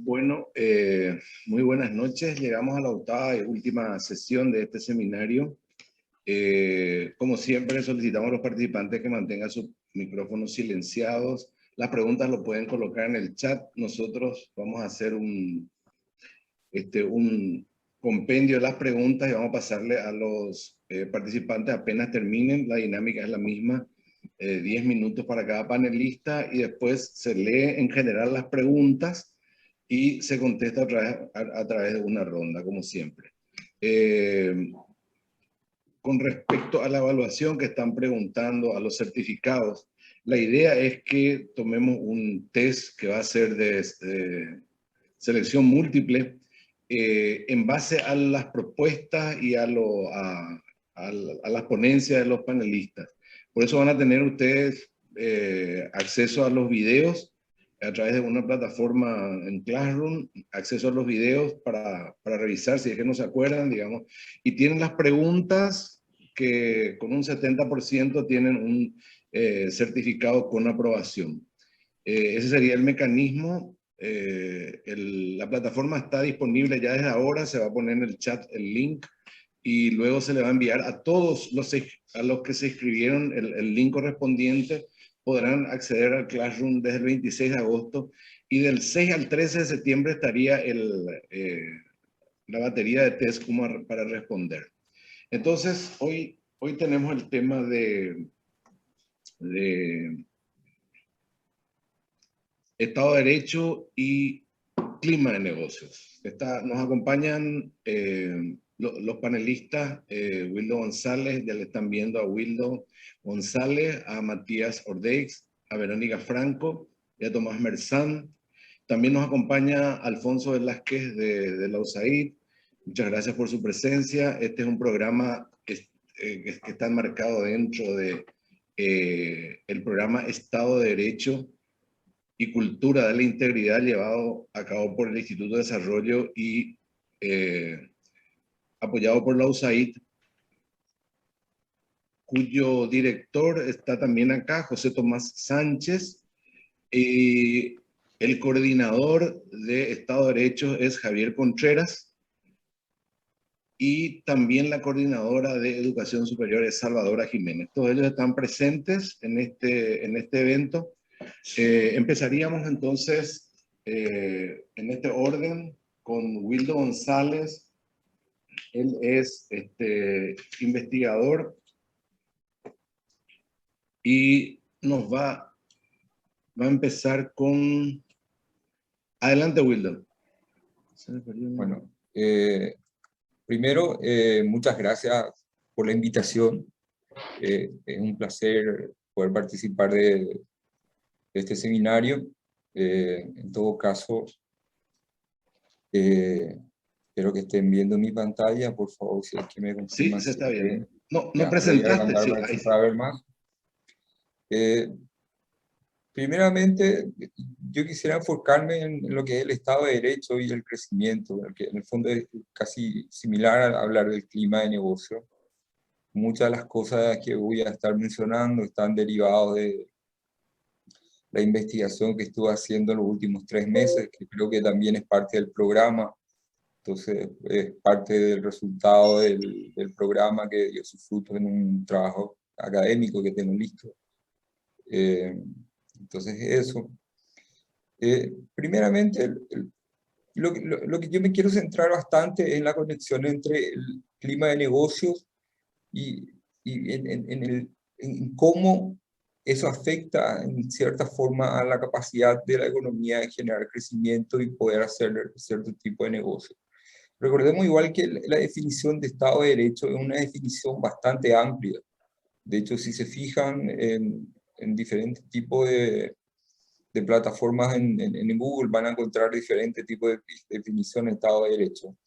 Bueno, muy buenas noches. Llegamos a la octava y última sesión de este seminario. Como siempre, solicitamos a los participantes que mantengan sus micrófonos silenciados. Las preguntas lo pueden colocar en el chat. Nosotros vamos a hacer un compendio de las preguntas y vamos a pasarle a los participantes apenas terminen. La dinámica es la misma. 10 minutos para cada panelista y después se lee en general las preguntas y se contesta a través de una ronda, como siempre. Con respecto a la evaluación que están preguntando, a los certificados, la idea es que tomemos un test que va a ser de selección múltiple en base a las propuestas y a las ponencias de los panelistas. Por eso van a tener ustedes acceso a los videos a través de una plataforma en Classroom, acceso a los videos para revisar si es que no se acuerdan, digamos, y tienen las preguntas que con un 70% tienen un certificado con aprobación. Ese sería el mecanismo. La plataforma está disponible ya desde ahora, se va a poner en el chat el link y luego se le va a enviar a todos a los que se inscribieron el link correspondiente. Podrán acceder al Classroom desde el 26 de agosto y del 6 al 13 de septiembre estaría la batería de test como para responder. Entonces, hoy tenemos el tema de Estado de Derecho y clima de negocios. Nos acompañan los panelistas, Wildo González, ya le están viendo a Wildo González, a Matías Ordeix, a Verónica Franco y a Tomás Merzán. También nos acompaña Alfonso Velázquez de la USAID. Muchas gracias por su presencia. Este es un programa que está enmarcado dentro de el programa Estado de Derecho y Cultura de la Integridad llevado a cabo por el Instituto de Desarrollo y apoyado por la USAID, cuyo director está también acá, José Tomás Sánchez, y el coordinador de Estado de Derecho es Javier Contreras, y también la coordinadora de Educación Superior es Salvadora Jiménez. Todos ellos están presentes en este evento. Empezaríamos entonces en este orden con Wildo González. Él es investigador y nos va a empezar con... Adelante, Wildo. Bueno, primero, muchas gracias por la invitación. Es un placer poder participar de este seminario. En todo caso, espero que estén viendo mi pantalla, por favor, si es que me confirman. Sí, se está viendo. No Ya, presentaste. Sí, para ver más. Primeramente, yo quisiera enfocarme en lo que es el Estado de Derecho y el crecimiento, que en el fondo es casi similar a hablar del clima de negocio. Muchas de las cosas que voy a estar mencionando están derivadas de la investigación que estuve haciendo en los últimos 3 meses, que creo que también es parte del programa. Entonces, es parte del resultado del programa que dio sus frutos en un trabajo académico que tengo listo. Entonces, eso. Primeramente, lo que yo me quiero centrar bastante es en la conexión entre el clima de negocios y en cómo eso afecta en cierta forma a la capacidad de la economía de generar crecimiento y poder hacer cierto tipo de negocio. Recordemos igual que la definición de Estado de Derecho es una definición bastante amplia. De hecho, si se fijan en diferentes tipos de plataformas en Google, van a encontrar diferentes tipos de definiciones de Estado de Derecho.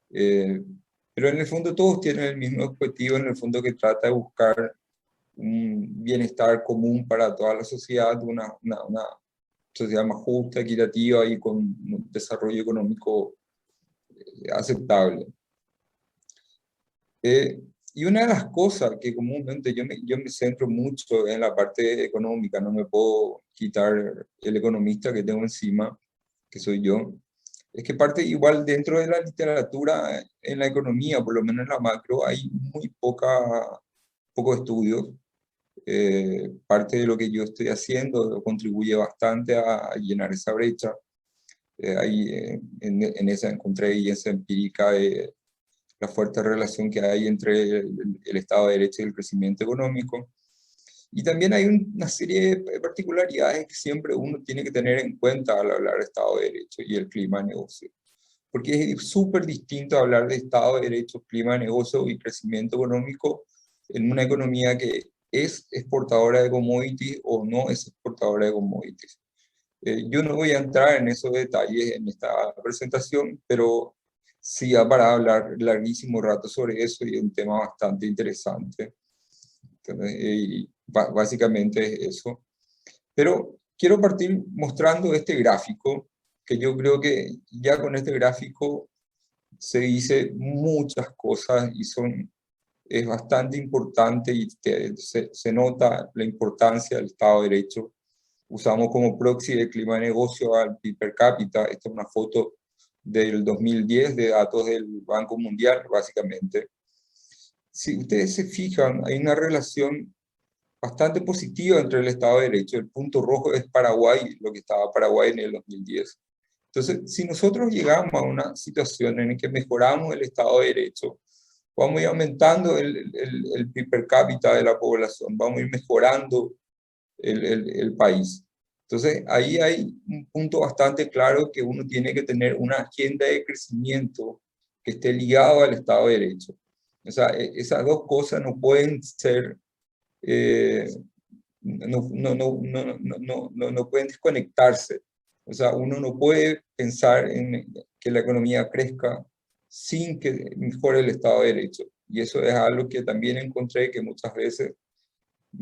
Pero en el fondo todos tienen el mismo objetivo, en el fondo, que trata de buscar un bienestar común para toda la sociedad, una sociedad más justa, equitativa y con un desarrollo económico aceptable. Y una de las cosas que comúnmente yo me centro mucho en la parte económica, no me puedo quitar el economista que tengo encima, que soy yo, es que parte igual dentro de la literatura, en la economía, por lo menos en la macro, hay muy poco estudios. Parte de lo que yo estoy haciendo contribuye bastante a llenar esa brecha. Ahí en esa encontré evidencia empírica de la fuerte relación que hay entre el Estado de Derecho y el crecimiento económico. Y también hay una serie de particularidades que siempre uno tiene que tener en cuenta al hablar de Estado de Derecho y el clima de negocio. Porque es súper distinto hablar de Estado de Derecho, clima de negocio y crecimiento económico en una economía que es exportadora de commodities o no es exportadora de commodities. Yo no voy a entrar en esos detalles en esta presentación, pero sí da para hablar larguísimo rato sobre eso y es un tema bastante interesante. Entonces, básicamente es eso. Pero quiero partir mostrando este gráfico, que yo creo que ya con este gráfico se dice muchas cosas y es bastante importante y se nota la importancia del Estado de Derecho. Usamos como proxy de clima de negocio al PIB per cápita. Esta es una foto del 2010 de datos del Banco Mundial, básicamente. Si ustedes se fijan, hay una relación bastante positiva entre el Estado de Derecho. El punto rojo es Paraguay, lo que estaba Paraguay en el 2010. Entonces, si nosotros llegamos a una situación en la que mejoramos el Estado de Derecho, vamos a ir aumentando el PIB per cápita de la población, vamos a ir mejorando el país. Entonces, ahí hay un punto bastante claro que uno tiene que tener una agenda de crecimiento que esté ligado al Estado de Derecho. O sea, esas dos cosas no pueden ser, no pueden desconectarse. O sea, uno no puede pensar en que la economía crezca sin que mejore el Estado de Derecho. Y eso es algo que también encontré que muchas veces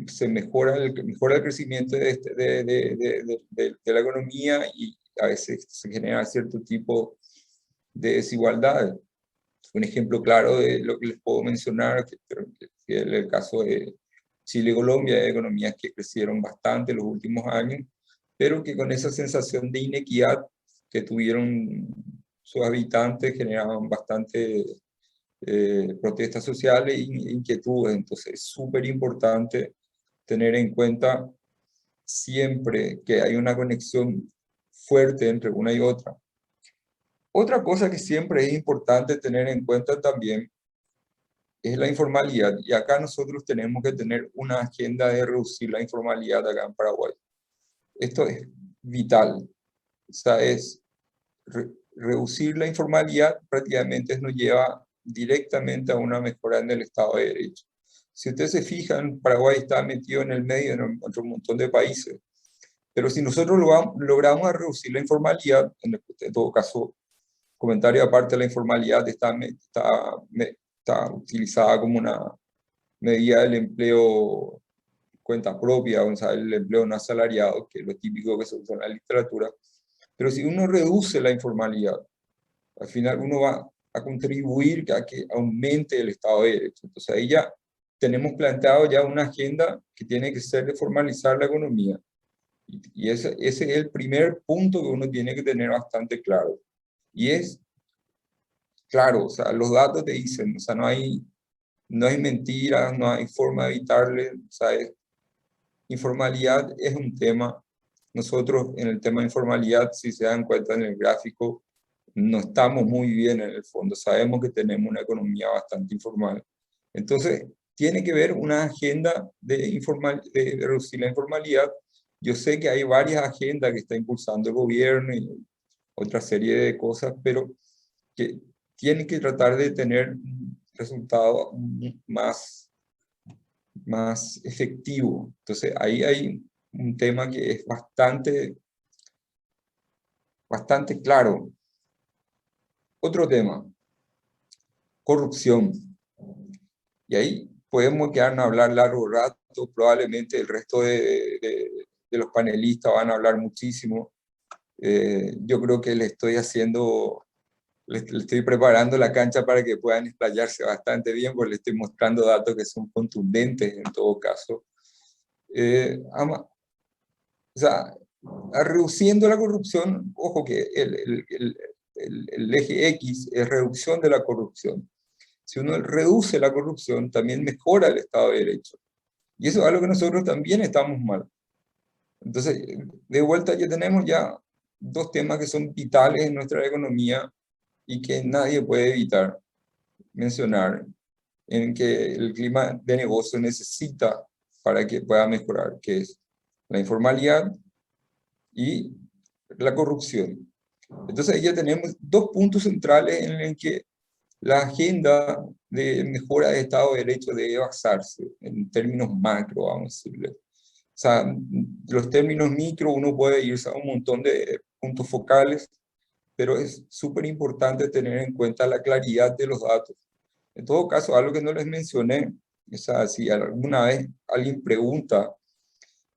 se mejora el crecimiento de la economía y a veces se genera cierto tipo de desigualdad. Un ejemplo claro de lo que les puedo mencionar, que es el caso de Chile y Colombia, de economías que crecieron bastante en los últimos años, pero que con esa sensación de inequidad que tuvieron sus habitantes generaban bastante protestas sociales e inquietudes. Entonces es súper importante tener en cuenta siempre que hay una conexión fuerte entre una y otra. Otra cosa que siempre es importante tener en cuenta también es la informalidad. Y acá nosotros tenemos que tener una agenda de reducir la informalidad acá en Paraguay. Esto es vital. O sea, es reducir la informalidad prácticamente nos lleva directamente a una mejora en el Estado de Derecho. Si ustedes se fijan, Paraguay está metido en el medio en otro montón de países. Pero si nosotros logramos reducir la informalidad, en todo caso, comentario aparte, la informalidad está utilizada como una medida del empleo cuenta propia, o sea, el empleo no asalariado, que es lo típico que se usa en la literatura. Pero si uno reduce la informalidad, al final uno va a contribuir a que aumente el Estado de Derecho. Entonces ahí ya tenemos planteado ya una agenda que tiene que ser de formalizar la economía. Y ese es el primer punto que uno tiene que tener bastante claro. Y es, claro, o sea, los datos te dicen, o sea, no hay mentiras, no hay forma de evitarle, o sea, informalidad es un tema. Nosotros en el tema de informalidad, si se dan cuenta en el gráfico, no estamos muy bien en el fondo. Sabemos que tenemos una economía bastante informal. Entonces, tiene que ver una agenda de reducir la informalidad. Yo sé que hay varias agendas que está impulsando el gobierno y otra serie de cosas, pero que tienen que tratar de tener un resultado más efectivo. Entonces, ahí hay un tema que es bastante claro. Otro tema, corrupción. Y ahí podemos quedarnos a hablar largo rato, probablemente el resto de los panelistas van a hablar muchísimo. Yo creo que le estoy preparando la cancha para que puedan explayarse bastante bien, porque le estoy mostrando datos que son contundentes en todo caso. O sea, reduciendo la corrupción, ojo que el eje X es reducción de la corrupción. Si uno reduce la corrupción, también mejora el Estado de Derecho. Y eso es algo que nosotros también estamos mal. Entonces, de vuelta ya tenemos ya dos temas que son vitales en nuestra economía y que nadie puede evitar mencionar, en que el clima de negocio necesita para que pueda mejorar, que es la informalidad y la corrupción. Entonces, ya tenemos dos puntos centrales en los que la agenda de mejora de Estado de Derecho debe basarse en términos macro, vamos a decirle. O sea, los términos micro uno puede irse a un montón de puntos focales, pero es súper importante tener en cuenta la claridad de los datos. En todo caso, algo que no les mencioné, o sea, si alguna vez alguien pregunta,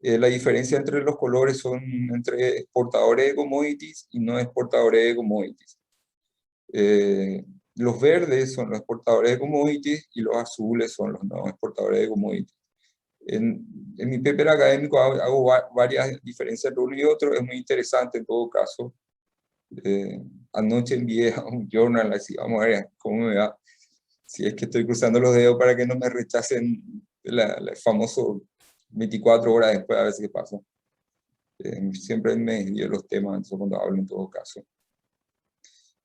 la diferencia entre los colores son entre exportadores de commodities y no exportadores de commodities. Los verdes son los exportadores de commodities y los azules son los no exportadores de commodities. En mi paper académico hago varias diferencias entre uno y otro, es muy interesante en todo caso. Anoche envié a un journal, así vamos a ver cómo me va, si es que estoy cruzando los dedos para que no me rechacen el famoso 24 horas después, a ver qué pasa. Siempre me desvío los temas, eso cuando hablo en todo caso.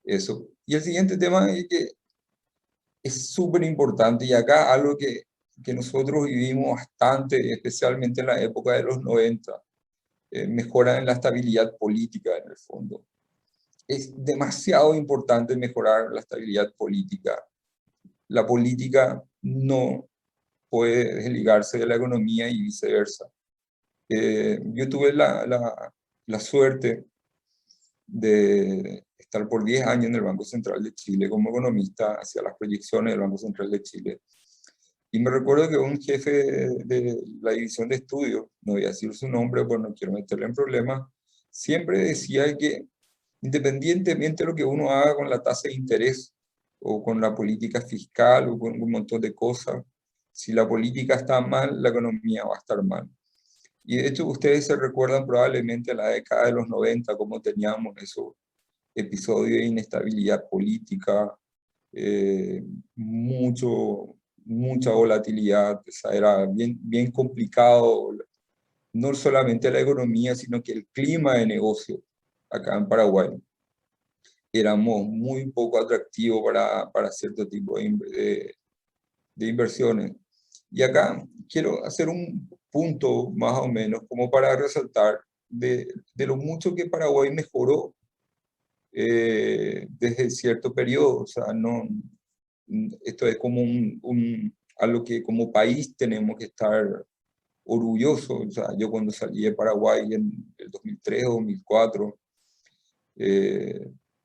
Eso. Y el siguiente tema es que es súper importante, y acá algo que nosotros vivimos bastante, especialmente en la época de los 90, mejora en la estabilidad política en el fondo. Es demasiado importante mejorar la estabilidad política. La política no puede desligarse de la economía y viceversa. Yo tuve la suerte de estar por 10 años en el Banco Central de Chile como economista hacia las proyecciones del Banco Central de Chile. Y me recuerdo que un jefe de la división de estudios, no voy a decir su nombre porque no quiero meterle en problemas, siempre decía que independientemente de lo que uno haga con la tasa de interés o con la política fiscal o con un montón de cosas, si la política está mal, la economía va a estar mal. Y de hecho ustedes se recuerdan probablemente a la década de los 90, cómo teníamos esos episodios de inestabilidad política, mucha volatilidad, o sea, era bien complicado, no solamente la economía, sino que el clima de negocio acá en Paraguay. Éramos muy poco atractivos para cierto tipo de inversiones. Y acá quiero hacer un punto más o menos como para resaltar de lo mucho que Paraguay mejoró desde cierto periodo. O sea, no, esto es como algo que como país tenemos que estar orgullosos. O sea, yo cuando salí de Paraguay en el 2003 o 2004,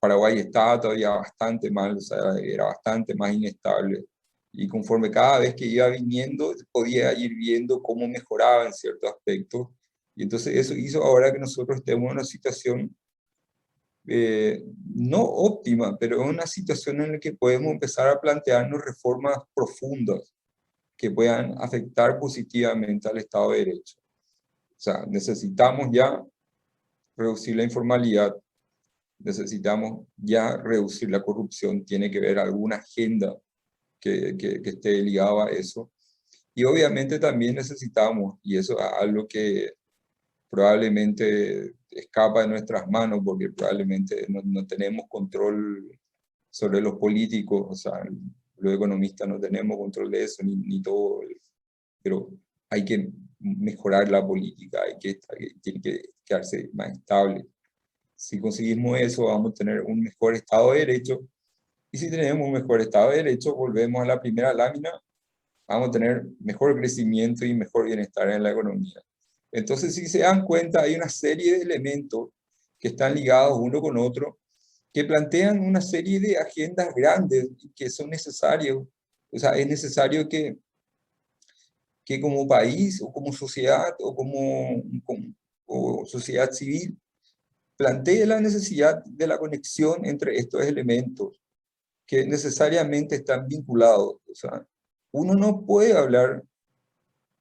Paraguay estaba todavía bastante mal, o sea, era bastante más inestable. Y conforme cada vez que iba viniendo, podía ir viendo cómo mejoraba en ciertos aspectos. Y entonces eso hizo ahora que nosotros estemos en una situación no óptima, pero es una situación en la que podemos empezar a plantearnos reformas profundas que puedan afectar positivamente al Estado de Derecho. O sea, necesitamos ya reducir la informalidad, necesitamos ya reducir la corrupción, tiene que haber alguna agenda que esté ligada a eso. Y obviamente también necesitamos, y eso es algo que probablemente escapa de nuestras manos, porque probablemente no tenemos control sobre los políticos, o sea, los economistas no tenemos control de eso, ni todo, pero hay que mejorar la política, tiene que quedarse más estable. Si conseguimos eso, vamos a tener un mejor Estado de Derecho, y si tenemos un mejor Estado de Derecho, volvemos a la primera lámina, vamos a tener mejor crecimiento y mejor bienestar en la economía. Entonces, si se dan cuenta, hay una serie de elementos que están ligados uno con otro, que plantean una serie de agendas grandes que son necesarios. O sea, es necesario que como país o como sociedad o sociedad civil plantee la necesidad de la conexión entre estos elementos que necesariamente están vinculados. O sea, uno no puede hablar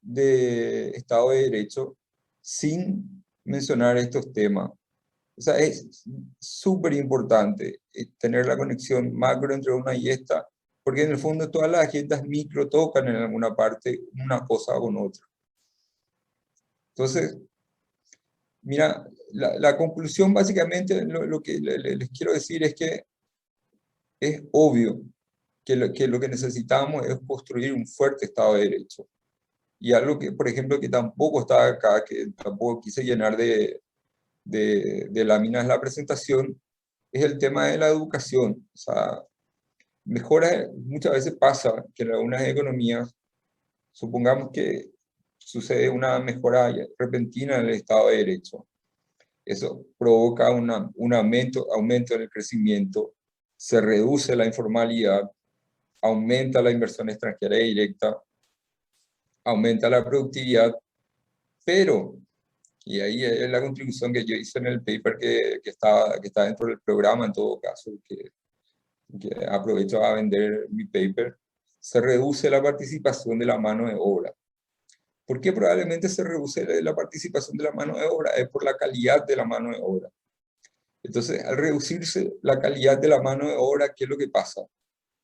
de Estado de Derecho sin mencionar estos temas. O sea, es súper importante tener la conexión macro entre una y esta, porque en el fondo todas las agendas micro tocan en alguna parte una cosa con otra. Entonces, mira, la conclusión básicamente, lo que les quiero decir es que es obvio que lo que necesitamos es construir un fuerte Estado de Derecho. Y algo que, por ejemplo, que tampoco está acá, que tampoco quise llenar de láminas la presentación, es el tema de la educación. O sea, muchas veces pasa que en algunas economías, supongamos que sucede una mejora repentina en el Estado de Derecho. Eso provoca un aumento en el crecimiento, se reduce la informalidad, aumenta la inversión extranjera directa, aumenta la productividad, pero, y ahí es la contribución que yo hice en el paper que está dentro del programa en todo caso, que aprovecho a vender mi paper, se reduce la participación de la mano de obra. ¿Por qué probablemente se reduce la participación de la mano de obra? Es por la calidad de la mano de obra. Entonces, al reducirse la calidad de la mano de obra, ¿qué es lo que pasa?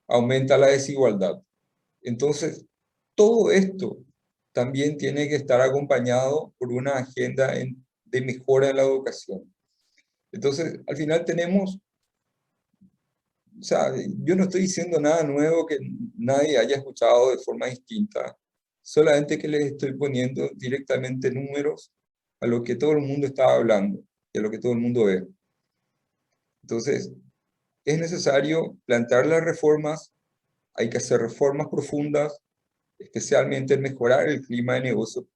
Aumenta la desigualdad. Entonces, todo esto también tiene que estar acompañado por una agenda de mejora en la educación. Entonces, al final tenemos, o sea, yo no estoy diciendo nada nuevo que nadie haya escuchado de forma distinta, solamente que les estoy poniendo directamente números a lo que todo el mundo está hablando, y a lo que todo el mundo ve. Entonces, es necesario plantear las reformas, hay que hacer reformas profundas, especialmente en mejorar el clima de negocio.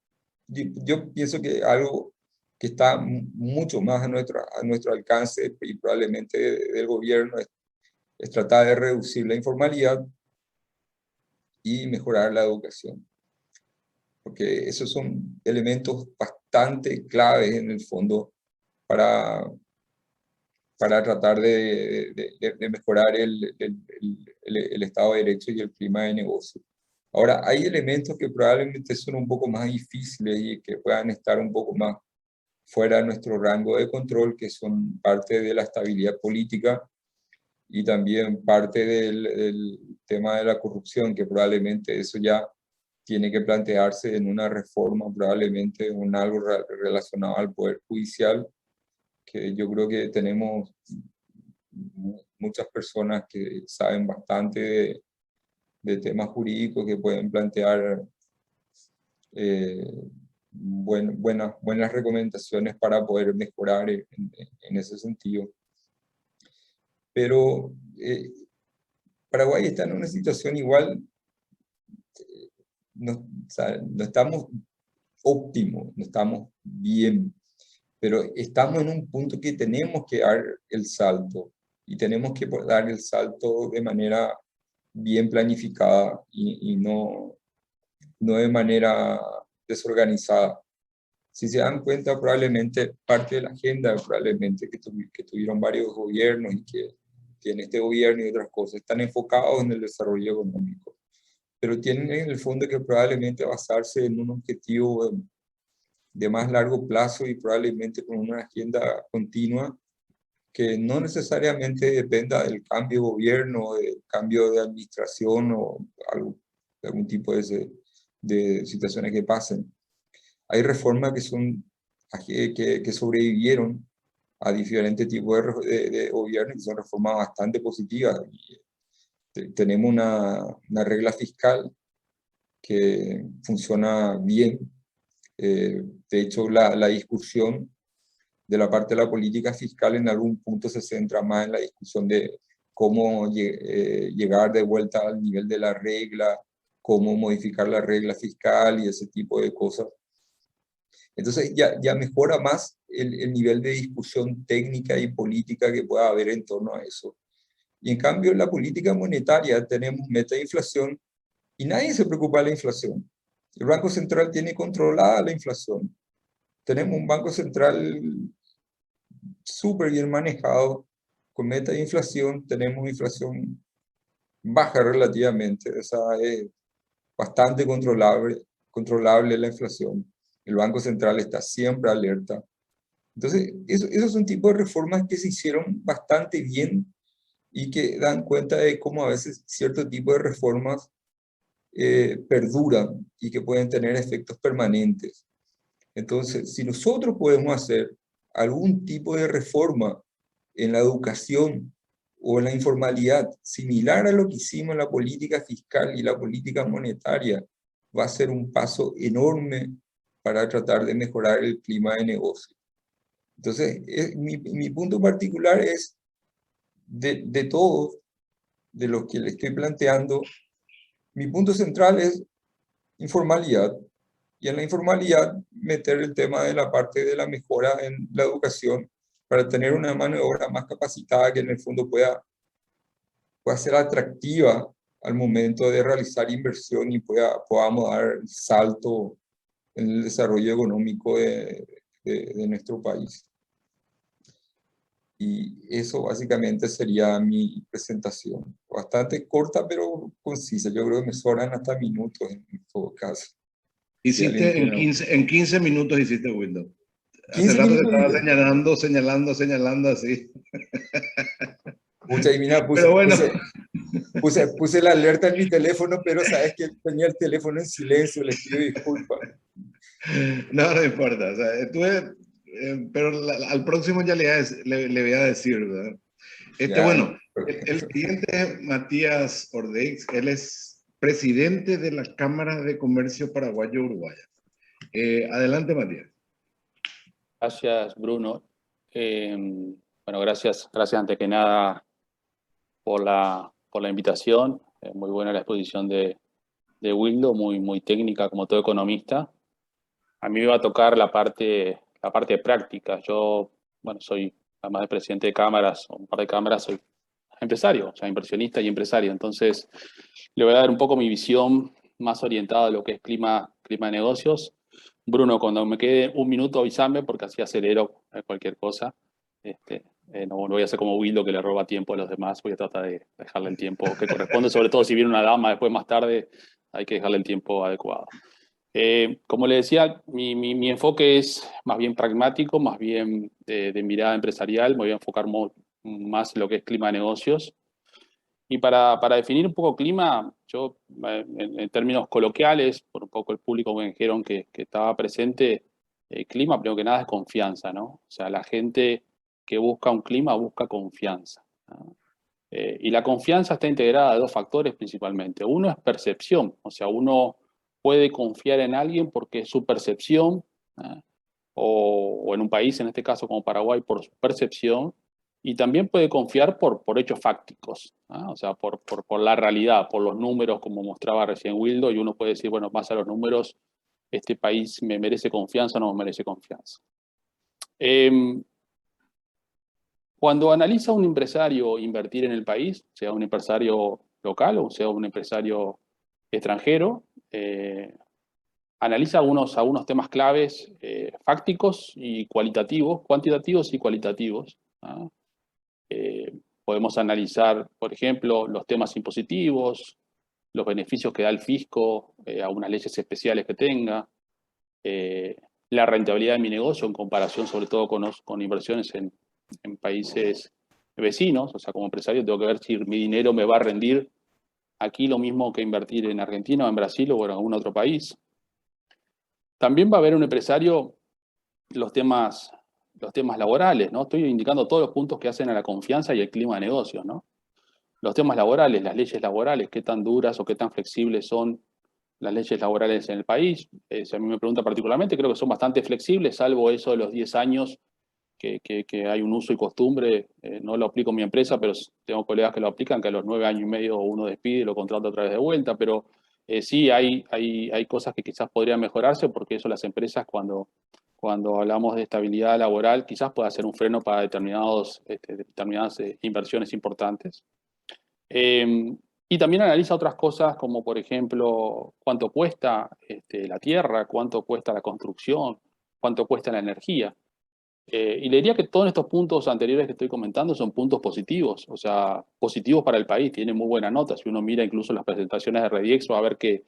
Yo pienso que algo que está mucho más a nuestro alcance y probablemente del gobierno es tratar de reducir la informalidad y mejorar la educación. Porque esos son elementos bastante claves en el fondo para tratar de mejorar el Estado de Derecho y el clima de negocio. Ahora, hay elementos que probablemente son un poco más difíciles y que puedan estar un poco más fuera de nuestro rango de control, que son parte de la estabilidad política y también parte del tema de la corrupción, que probablemente eso ya tiene que plantearse en una reforma, probablemente en algo relacionado al Poder Judicial, que yo creo que tenemos muchas personas que saben bastante de temas jurídicos que pueden plantear buenas recomendaciones para poder mejorar en ese sentido. Pero Paraguay está en una situación igual, no, o sea, no estamos óptimos, no estamos bien, pero estamos en un punto que tenemos que dar el salto, y tenemos que dar el salto de manera bien planificada y no de manera desorganizada. Si se dan cuenta, probablemente parte de la agenda, probablemente que tuvieron varios gobiernos y que en este gobierno y otras cosas están enfocados en el desarrollo económico, pero tienen en el fondo que probablemente basarse en un objetivo de más largo plazo y probablemente con una agenda continua que no necesariamente dependa del cambio de gobierno, del cambio de administración o algún tipo de situaciones que pasen. Hay reformas que sobrevivieron a diferentes tipos de gobierno, que son reformas bastante positivas. Tenemos una regla fiscal que funciona bien. De hecho, la discusión de la parte de la política fiscal en algún punto se centra más en la discusión de cómo llegar de vuelta al nivel de la regla, cómo modificar la regla fiscal y ese tipo de cosas. Entonces ya mejora más el nivel de discusión técnica y política que pueda haber en torno a eso. Y en cambio, en la política monetaria tenemos meta de inflación y nadie se preocupa de la inflación. El Banco Central tiene controlada la inflación. Tenemos un Banco Central súper bien manejado, con meta de inflación, tenemos inflación baja relativamente, o sea, es bastante controlable la inflación. El Banco Central está siempre alerta. Entonces, esos son tipos de reformas que se hicieron bastante bien y que dan cuenta de cómo a veces cierto tipo de reformas perduran y que pueden tener efectos permanentes. Entonces, si nosotros podemos hacer algún tipo de reforma en la educación o en la informalidad, similar a lo que hicimos en la política fiscal y la política monetaria, va a ser un paso enorme para tratar de mejorar el clima de negocio. Entonces, mi punto particular es, de todo, de lo que le estoy planteando, mi punto central es informalidad. Y en la informalidad meter el tema de la parte de la mejora en la educación para tener una mano de obra más capacitada que en el fondo pueda ser atractiva al momento de realizar inversión y podamos dar el salto en el desarrollo económico de nuestro país. Y eso básicamente sería mi presentación. Bastante corta, pero concisa. Yo creo que me sobran hasta minutos en todo caso. Hiciste en 15 minutos hiciste Windows. Hace 15 rato te minutos. estaba señalando así. Pucha, y mira, Pero bueno. puse la alerta en mi teléfono, pero sabes que tenía el teléfono en silencio, les pido disculpas. No, no importa. O sea, pero al próximo ya le voy a decir, ¿verdad? Ya, Bueno, el siguiente es Matías Ordeix. Él es presidente de la Cámara de Comercio Paraguayo-Uruguaya. Adelante, Matías. Gracias, Bruno. Bueno, gracias antes que nada por la invitación. Muy buena la exposición de Wildo, muy técnica como todo economista. A mí me va a tocar la parte práctica. Yo, bueno, soy, además de presidente de cámaras, o un par de cámaras, soy empresario, o sea, inversionista y empresario. Entonces, le voy a dar un poco mi visión más orientada a lo que es clima de negocios. Bruno, cuando me quede un minuto avísame porque así acelero cualquier cosa. No voy a hacer como Wildo que le roba tiempo a los demás, voy a tratar de dejarle el tiempo que corresponde, sobre todo si viene una dama después más tarde, hay que dejarle el tiempo adecuado. Como le decía, mi enfoque es más bien pragmático, más bien de mirada empresarial, me voy a enfocar más en lo que es clima de negocios. Y para definir un poco clima, yo en términos coloquiales, por un poco el público me dijeron que estaba presente, clima primero que nada es confianza, ¿no? O sea, la gente que busca un clima busca confianza, ¿no? Y la confianza está integrada a dos factores principalmente. Uno es percepción, o sea, uno puede confiar en alguien porque es su percepción, ¿no? O en un país, en este caso como Paraguay, por su percepción, y también puede confiar por hechos fácticos, ¿no? O sea, por la realidad, por los números, como mostraba recién Wildo, y uno puede decir, bueno, más a los números, este país me merece confianza o no me merece confianza. Cuando analiza un empresario invertir en el país, sea un empresario local o sea un empresario extranjero, analiza algunos temas claves fácticos y cualitativos, cuantitativos y cualitativos, ¿no? Podemos analizar, por ejemplo, los temas impositivos, los beneficios que da el fisco, algunas leyes especiales que tenga, la rentabilidad de mi negocio en comparación sobre todo con inversiones en países vecinos. O sea, como empresario tengo que ver si mi dinero me va a rendir aquí lo mismo que invertir en Argentina o en Brasil o en algún otro país. También va a haber un empresario los temas laborales, ¿no? Estoy indicando todos los puntos que hacen a la confianza y el clima de negocios, ¿no? Los temas laborales, las leyes laborales, qué tan duras o qué tan flexibles son las leyes laborales en el país. Si a mí me pregunta particularmente, creo que son bastante flexibles, salvo eso de los 10 años que hay un uso y costumbre. No lo aplico en mi empresa, pero tengo colegas que lo aplican, que a los 9 años y medio uno despide y lo contrata otra vez de vuelta, pero sí hay cosas que quizás podrían mejorarse, porque eso las empresas cuando hablamos de estabilidad laboral quizás pueda ser un freno para determinadas inversiones importantes. Y también analiza otras cosas como, por ejemplo, cuánto cuesta la tierra, cuánto cuesta la construcción, cuánto cuesta la energía. Y le diría que todos estos puntos anteriores que estoy comentando son puntos positivos, o sea, positivos para el país, tienen muy buena nota. Si uno mira incluso las presentaciones de Rediex va a ver que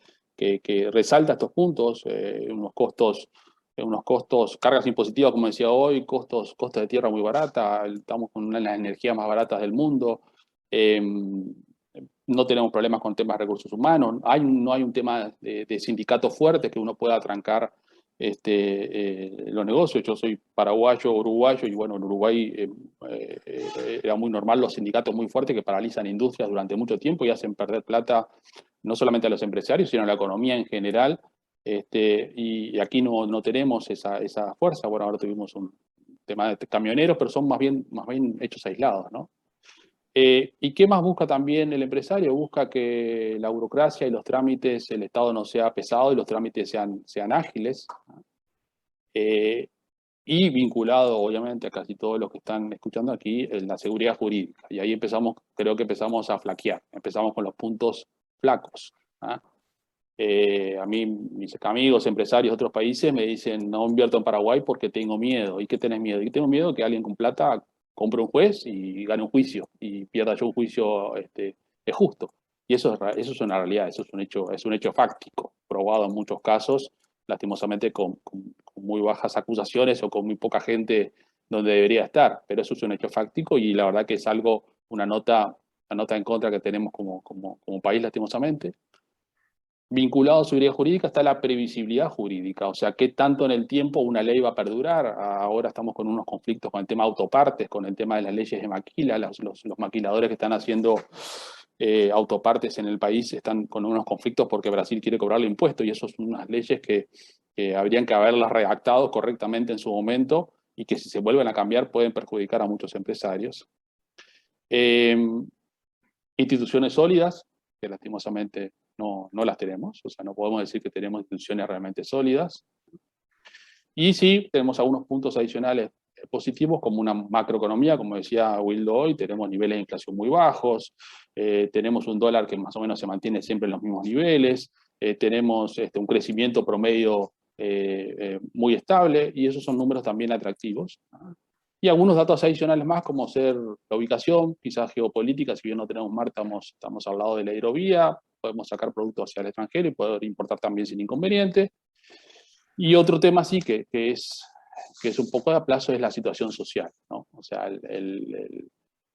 resalta estos puntos, unos costos unos costos, cargas impositivas, como decía hoy, costos de tierra muy barata, estamos con una de las energías más baratas del mundo, no tenemos problemas con temas de recursos humanos, no hay un tema de sindicatos fuertes que uno pueda trancar los negocios. Yo soy paraguayo, uruguayo, y bueno, en Uruguay era muy normal los sindicatos muy fuertes que paralizan industrias durante mucho tiempo y hacen perder plata no solamente a los empresarios, sino a la economía en general. Y aquí no tenemos esa fuerza. Bueno, ahora tuvimos un tema de camioneros, pero son más bien hechos aislados, ¿no? ¿Y qué más busca también el empresario? Busca que la burocracia y los trámites, el Estado no sea pesado y los trámites sean ágiles. Y vinculado, obviamente, a casi todos los que están escuchando aquí, en la seguridad jurídica. Y ahí creo que empezamos a flaquear. Empezamos con los puntos flacos. A mí, mis amigos, empresarios de otros países me dicen, no invierto en Paraguay porque tengo miedo. ¿Y qué tenés miedo? Y tengo miedo que alguien con plata compre un juez y gane un juicio y pierda yo un juicio es justo. Y eso es una realidad, eso es un hecho fáctico, probado en muchos casos, lastimosamente con muy bajas acusaciones o con muy poca gente donde debería estar. Pero eso es un hecho fáctico y la verdad que es una nota en contra que tenemos como país, lastimosamente. Vinculado a seguridad jurídica está la previsibilidad jurídica, o sea, qué tanto en el tiempo una ley va a perdurar. Ahora estamos con unos conflictos con el tema de autopartes, con el tema de las leyes de maquila, los maquiladores que están haciendo autopartes en el país están con unos conflictos porque Brasil quiere cobrarle impuestos y eso son unas leyes que habrían que haberlas redactado correctamente en su momento y que si se vuelven a cambiar pueden perjudicar a muchos empresarios. Instituciones sólidas, que lastimosamente no las tenemos, o sea, no podemos decir que tenemos instituciones realmente sólidas. Y sí, tenemos algunos puntos adicionales positivos, como una macroeconomía, como decía Wildo hoy, tenemos niveles de inflación muy bajos, tenemos un dólar que más o menos se mantiene siempre en los mismos niveles, tenemos un crecimiento promedio muy estable, y esos son números también atractivos. Y algunos datos adicionales más, como ser la ubicación, quizás geopolítica, si bien no tenemos mar, estamos al lado de la hidrovía, podemos sacar productos hacia el extranjero y poder importar también sin inconveniente. Y otro tema sí que es un poco de aplazo es la situación social, ¿no? O sea,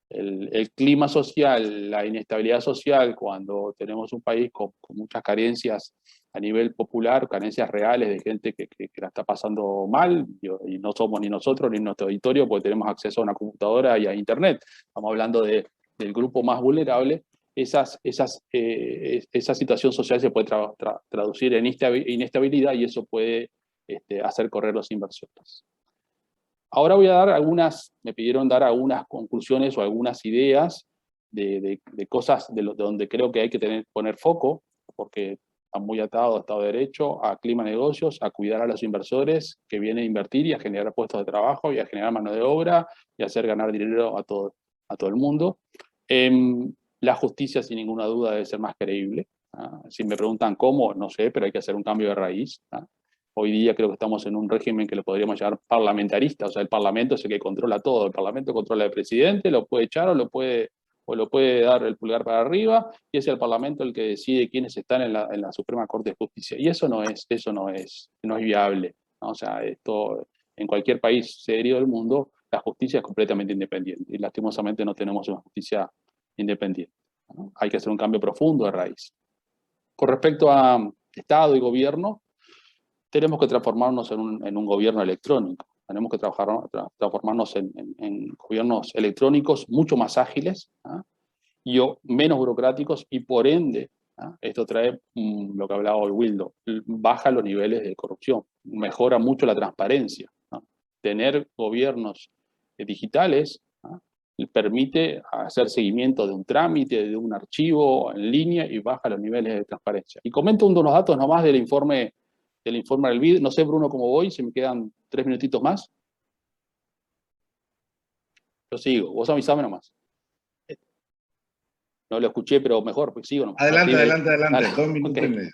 el clima social, la inestabilidad social, cuando tenemos un país con muchas carencias a nivel popular, carencias reales de gente que la está pasando mal, y no somos ni nosotros ni nuestro auditorio porque tenemos acceso a una computadora y a internet. Estamos hablando del grupo más vulnerable. Esa situación social se puede traducir en inestabilidad y eso puede hacer correr las inversiones. Ahora me pidieron dar algunas conclusiones o algunas ideas de cosas de donde creo que hay que poner foco, porque están muy atados a Estado de Derecho, a clima de negocios, a cuidar a los inversores que vienen a invertir y a generar puestos de trabajo y a generar mano de obra y a hacer ganar dinero a todo el mundo. La justicia, sin ninguna duda, debe ser más creíble. Si me preguntan cómo, no sé, pero hay que hacer un cambio de raíz. Hoy día creo que estamos en un régimen que lo podríamos llamar parlamentarista, o sea, el Parlamento es el que controla todo, el Parlamento controla al presidente, lo puede echar o lo puede dar el pulgar para arriba, y es el Parlamento el que decide quiénes están en la Suprema Corte de Justicia. Y eso no es viable, ¿no? O sea, esto, en cualquier país serio del mundo, la justicia es completamente independiente, y lastimosamente no tenemos una justicia independiente, ¿no? Hay que hacer un cambio profundo de raíz. Con respecto a Estado y gobierno, tenemos que transformarnos en un gobierno electrónico. Tenemos que transformarnos en gobiernos electrónicos mucho más ágiles, y menos burocráticos, y por ende, esto trae lo que hablaba hoy Wildo, baja los niveles de corrupción, mejora mucho la transparencia. Tener gobiernos digitales permite hacer seguimiento de un trámite, de un archivo en línea, y baja los niveles de transparencia. Y comento unos datos nomás del informe del BID. No sé, Bruno, cómo voy, si me quedan 3 minutitos más. Yo sigo, vos avisame nomás. No lo escuché, pero mejor, pues sigo nomás. Adelante. Dale. 2 minutos Okay. y medio.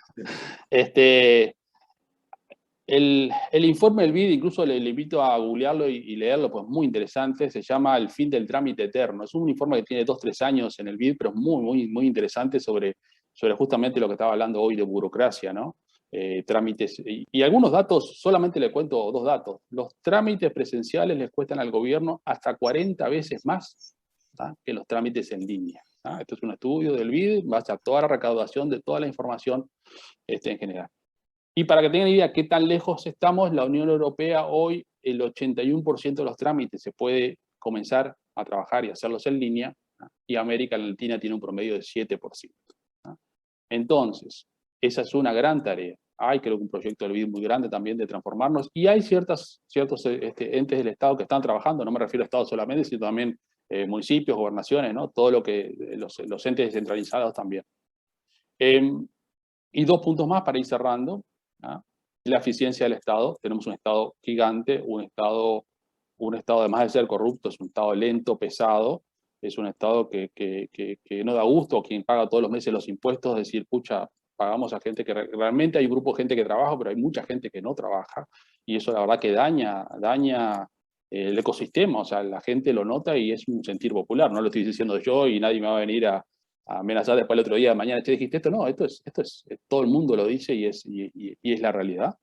El informe del BID, incluso le invito a googlearlo y leerlo, pues muy interesante. Se llama El fin del trámite eterno. Es un informe que tiene 2-3 años en el BID, pero es muy interesante sobre justamente lo que estaba hablando hoy de burocracia, ¿no? trámites. Y algunos datos, solamente le cuento 2 datos. Los trámites presenciales les cuestan al gobierno hasta 40 veces más que los trámites en línea. Esto es un estudio del BID, en base a toda la recaudación de toda la información en general. Y para que tengan idea qué tan lejos estamos, la Unión Europea hoy, el 81% de los trámites se puede comenzar a trabajar y hacerlos en línea, y América Latina tiene un promedio de 7%. Entonces, esa es una gran tarea. Hay, creo que un proyecto del BID muy grande también de transformarnos, y hay ciertos entes del Estado que están trabajando, no me refiero a Estado solamente, sino también municipios, gobernaciones, ¿no? Todo lo que, los entes descentralizados también. Y 2 puntos más para ir cerrando. La eficiencia del Estado. Tenemos un Estado gigante, un Estado además de ser corrupto, es un Estado lento, pesado, es un Estado que no da gusto, quien paga todos los meses los impuestos, decir, pucha, pagamos a gente que realmente hay un grupo de gente que trabaja, pero hay mucha gente que no trabaja, y eso la verdad que daña el ecosistema, o sea, la gente lo nota y es un sentir popular, no lo estoy diciendo yo y nadie me va a venir a amenazar después el otro día, mañana, che, dijiste esto, no, esto es todo el mundo lo dice y es la realidad.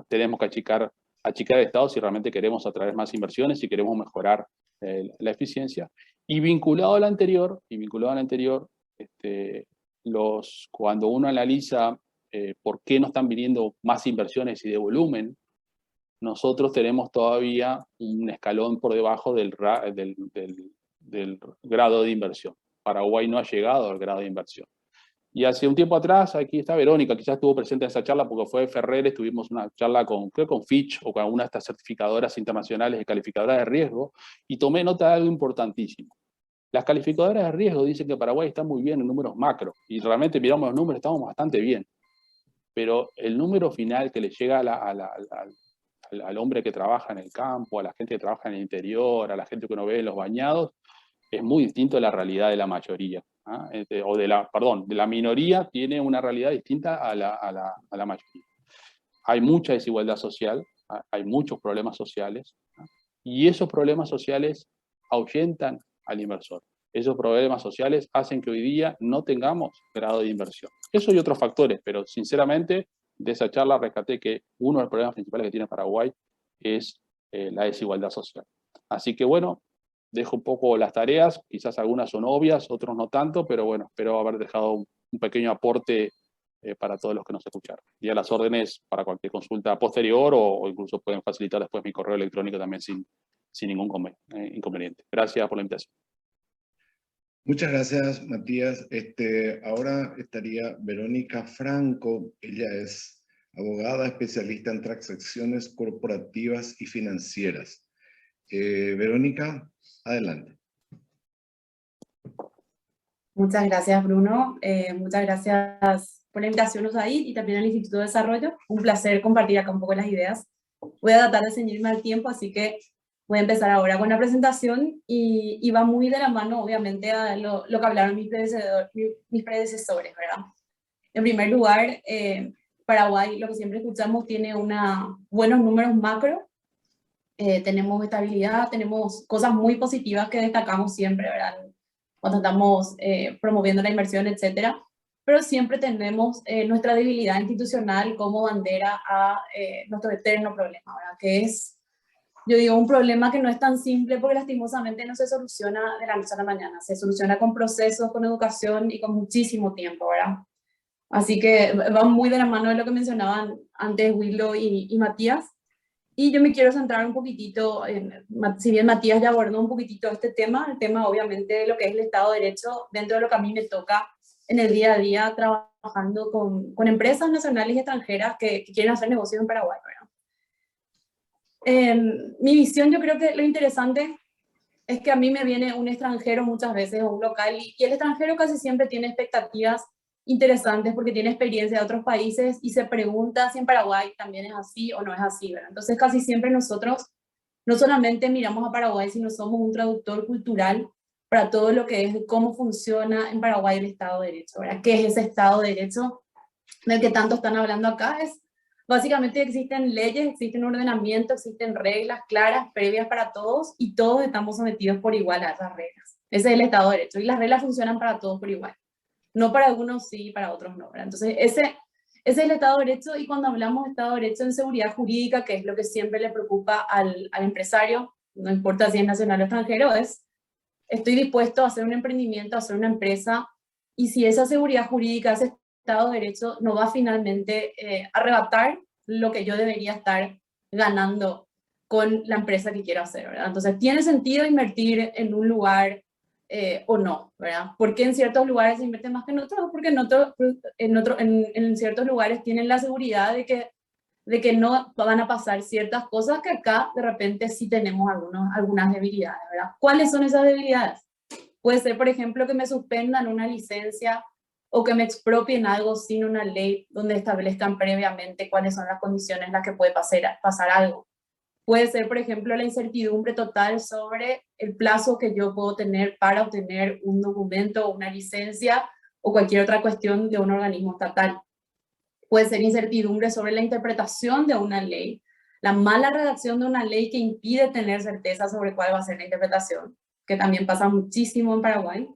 Tenemos que achicar el Estado si realmente queremos atraer más inversiones, si queremos mejorar la eficiencia. Y vinculado al anterior, cuando uno analiza por qué no están viniendo más inversiones y de volumen, nosotros tenemos todavía un escalón por debajo del grado de inversión. Paraguay no ha llegado al grado de inversión. Y hace un tiempo atrás, aquí está Verónica, quizás estuvo presente en esa charla porque fue Ferrer, tuvimos una charla creo con Fitch o con alguna de estas certificadoras internacionales de calificadoras de riesgo, y tomé nota de algo importantísimo. Las calificadoras de riesgo dicen que Paraguay está muy bien en números macro, y realmente miramos los números, estamos bastante bien. Pero el número final que le llega al hombre que trabaja en el campo, a la gente que trabaja en el interior, a la gente que uno ve en los bañados, es muy distinto a la realidad de la mayoría. O de la minoría tiene una realidad distinta a la mayoría. Hay mucha desigualdad social, hay muchos problemas sociales, y esos problemas sociales ahuyentan al inversor. Esos problemas sociales hacen que hoy día no tengamos grado de inversión. Eso y otros factores, pero sinceramente de esa charla rescaté que uno de los problemas principales que tiene Paraguay es la desigualdad social. Así que bueno, dejo un poco las tareas, quizás algunas son obvias, otros no tanto, pero bueno, espero haber dejado un pequeño aporte para todos los que nos escucharon. Y a las órdenes para cualquier consulta posterior o incluso pueden facilitar después mi correo electrónico también sin ningún inconveniente. Gracias por la invitación. Muchas gracias, Matías. Ahora estaría Verónica Franco. Ella es abogada especialista en transacciones corporativas y financieras. Verónica, adelante. Muchas gracias, Bruno. Muchas gracias por la invitación, Usaid, y también al Instituto de Desarrollo. Un placer compartir acá un poco las ideas. Voy a tratar de ceñirme al tiempo, así que voy a empezar ahora con la presentación y va muy de la mano, obviamente, a lo que hablaron mis predecesores, ¿verdad? En primer lugar, Paraguay, lo que siempre escuchamos, tiene buenos números macro. Tenemos estabilidad, tenemos cosas muy positivas que destacamos siempre, ¿verdad? Cuando estamos promoviendo la inversión, etcétera, pero siempre tenemos nuestra debilidad institucional como bandera a nuestro eterno problema, ¿verdad? Que es, yo digo, un problema que no es tan simple porque lastimosamente no se soluciona de la noche a la mañana, se soluciona con procesos, con educación y con muchísimo tiempo, ¿verdad? Así que va muy de la mano de lo que mencionaban antes Willow y Matías. Y yo me quiero centrar un poquitito, si bien Matías ya abordó un poquitito este tema, el tema obviamente de lo que es el Estado de Derecho, dentro de lo que a mí me toca en el día a día trabajando con empresas nacionales y extranjeras que quieren hacer negocios en Paraguay, ¿verdad? Mi visión, yo creo que lo interesante es que a mí me viene un extranjero muchas veces o un local y el extranjero casi siempre tiene expectativas interesantes porque tiene experiencia de otros países y se pregunta si en Paraguay también es así o no es así, ¿verdad? Entonces casi siempre nosotros no solamente miramos a Paraguay, sino somos un traductor cultural para todo lo que es cómo funciona en Paraguay el Estado de Derecho, ¿verdad? ¿Qué es ese Estado de Derecho del que tanto están hablando acá? Es básicamente existen leyes, existen ordenamientos, existen reglas claras, previas para todos y todos estamos sometidos por igual a esas reglas. Ese es el Estado de Derecho y las reglas funcionan para todos por igual. No para algunos sí, para otros no, ¿verdad? Entonces, Ese es el Estado de Derecho, y cuando hablamos de Estado de Derecho en seguridad jurídica, que es lo que siempre le preocupa al empresario, no importa si es nacional o extranjero, es estoy dispuesto a hacer un emprendimiento, a hacer una empresa, y si esa seguridad jurídica, ese Estado de Derecho no va finalmente a arrebatar lo que yo debería estar ganando con la empresa que quiero hacer, ¿verdad? Entonces, ¿tiene sentido invertir en un lugar o no, ¿verdad? ¿Por qué en ciertos lugares se invierte más que en otros? Porque en ciertos lugares tienen la seguridad de que no van a pasar ciertas cosas que acá de repente sí tenemos algunas debilidades, ¿verdad? ¿Cuáles son esas debilidades? Puede ser, por ejemplo, que me suspendan una licencia o que me expropien algo sin una ley donde establezcan previamente cuáles son las condiciones en las que puede pasar algo. Puede ser, por ejemplo, la incertidumbre total sobre el plazo que yo puedo tener para obtener un documento o una licencia o cualquier otra cuestión de un organismo estatal. Puede ser incertidumbre sobre la interpretación de una ley, la mala redacción de una ley que impide tener certeza sobre cuál va a ser la interpretación, que también pasa muchísimo en Paraguay.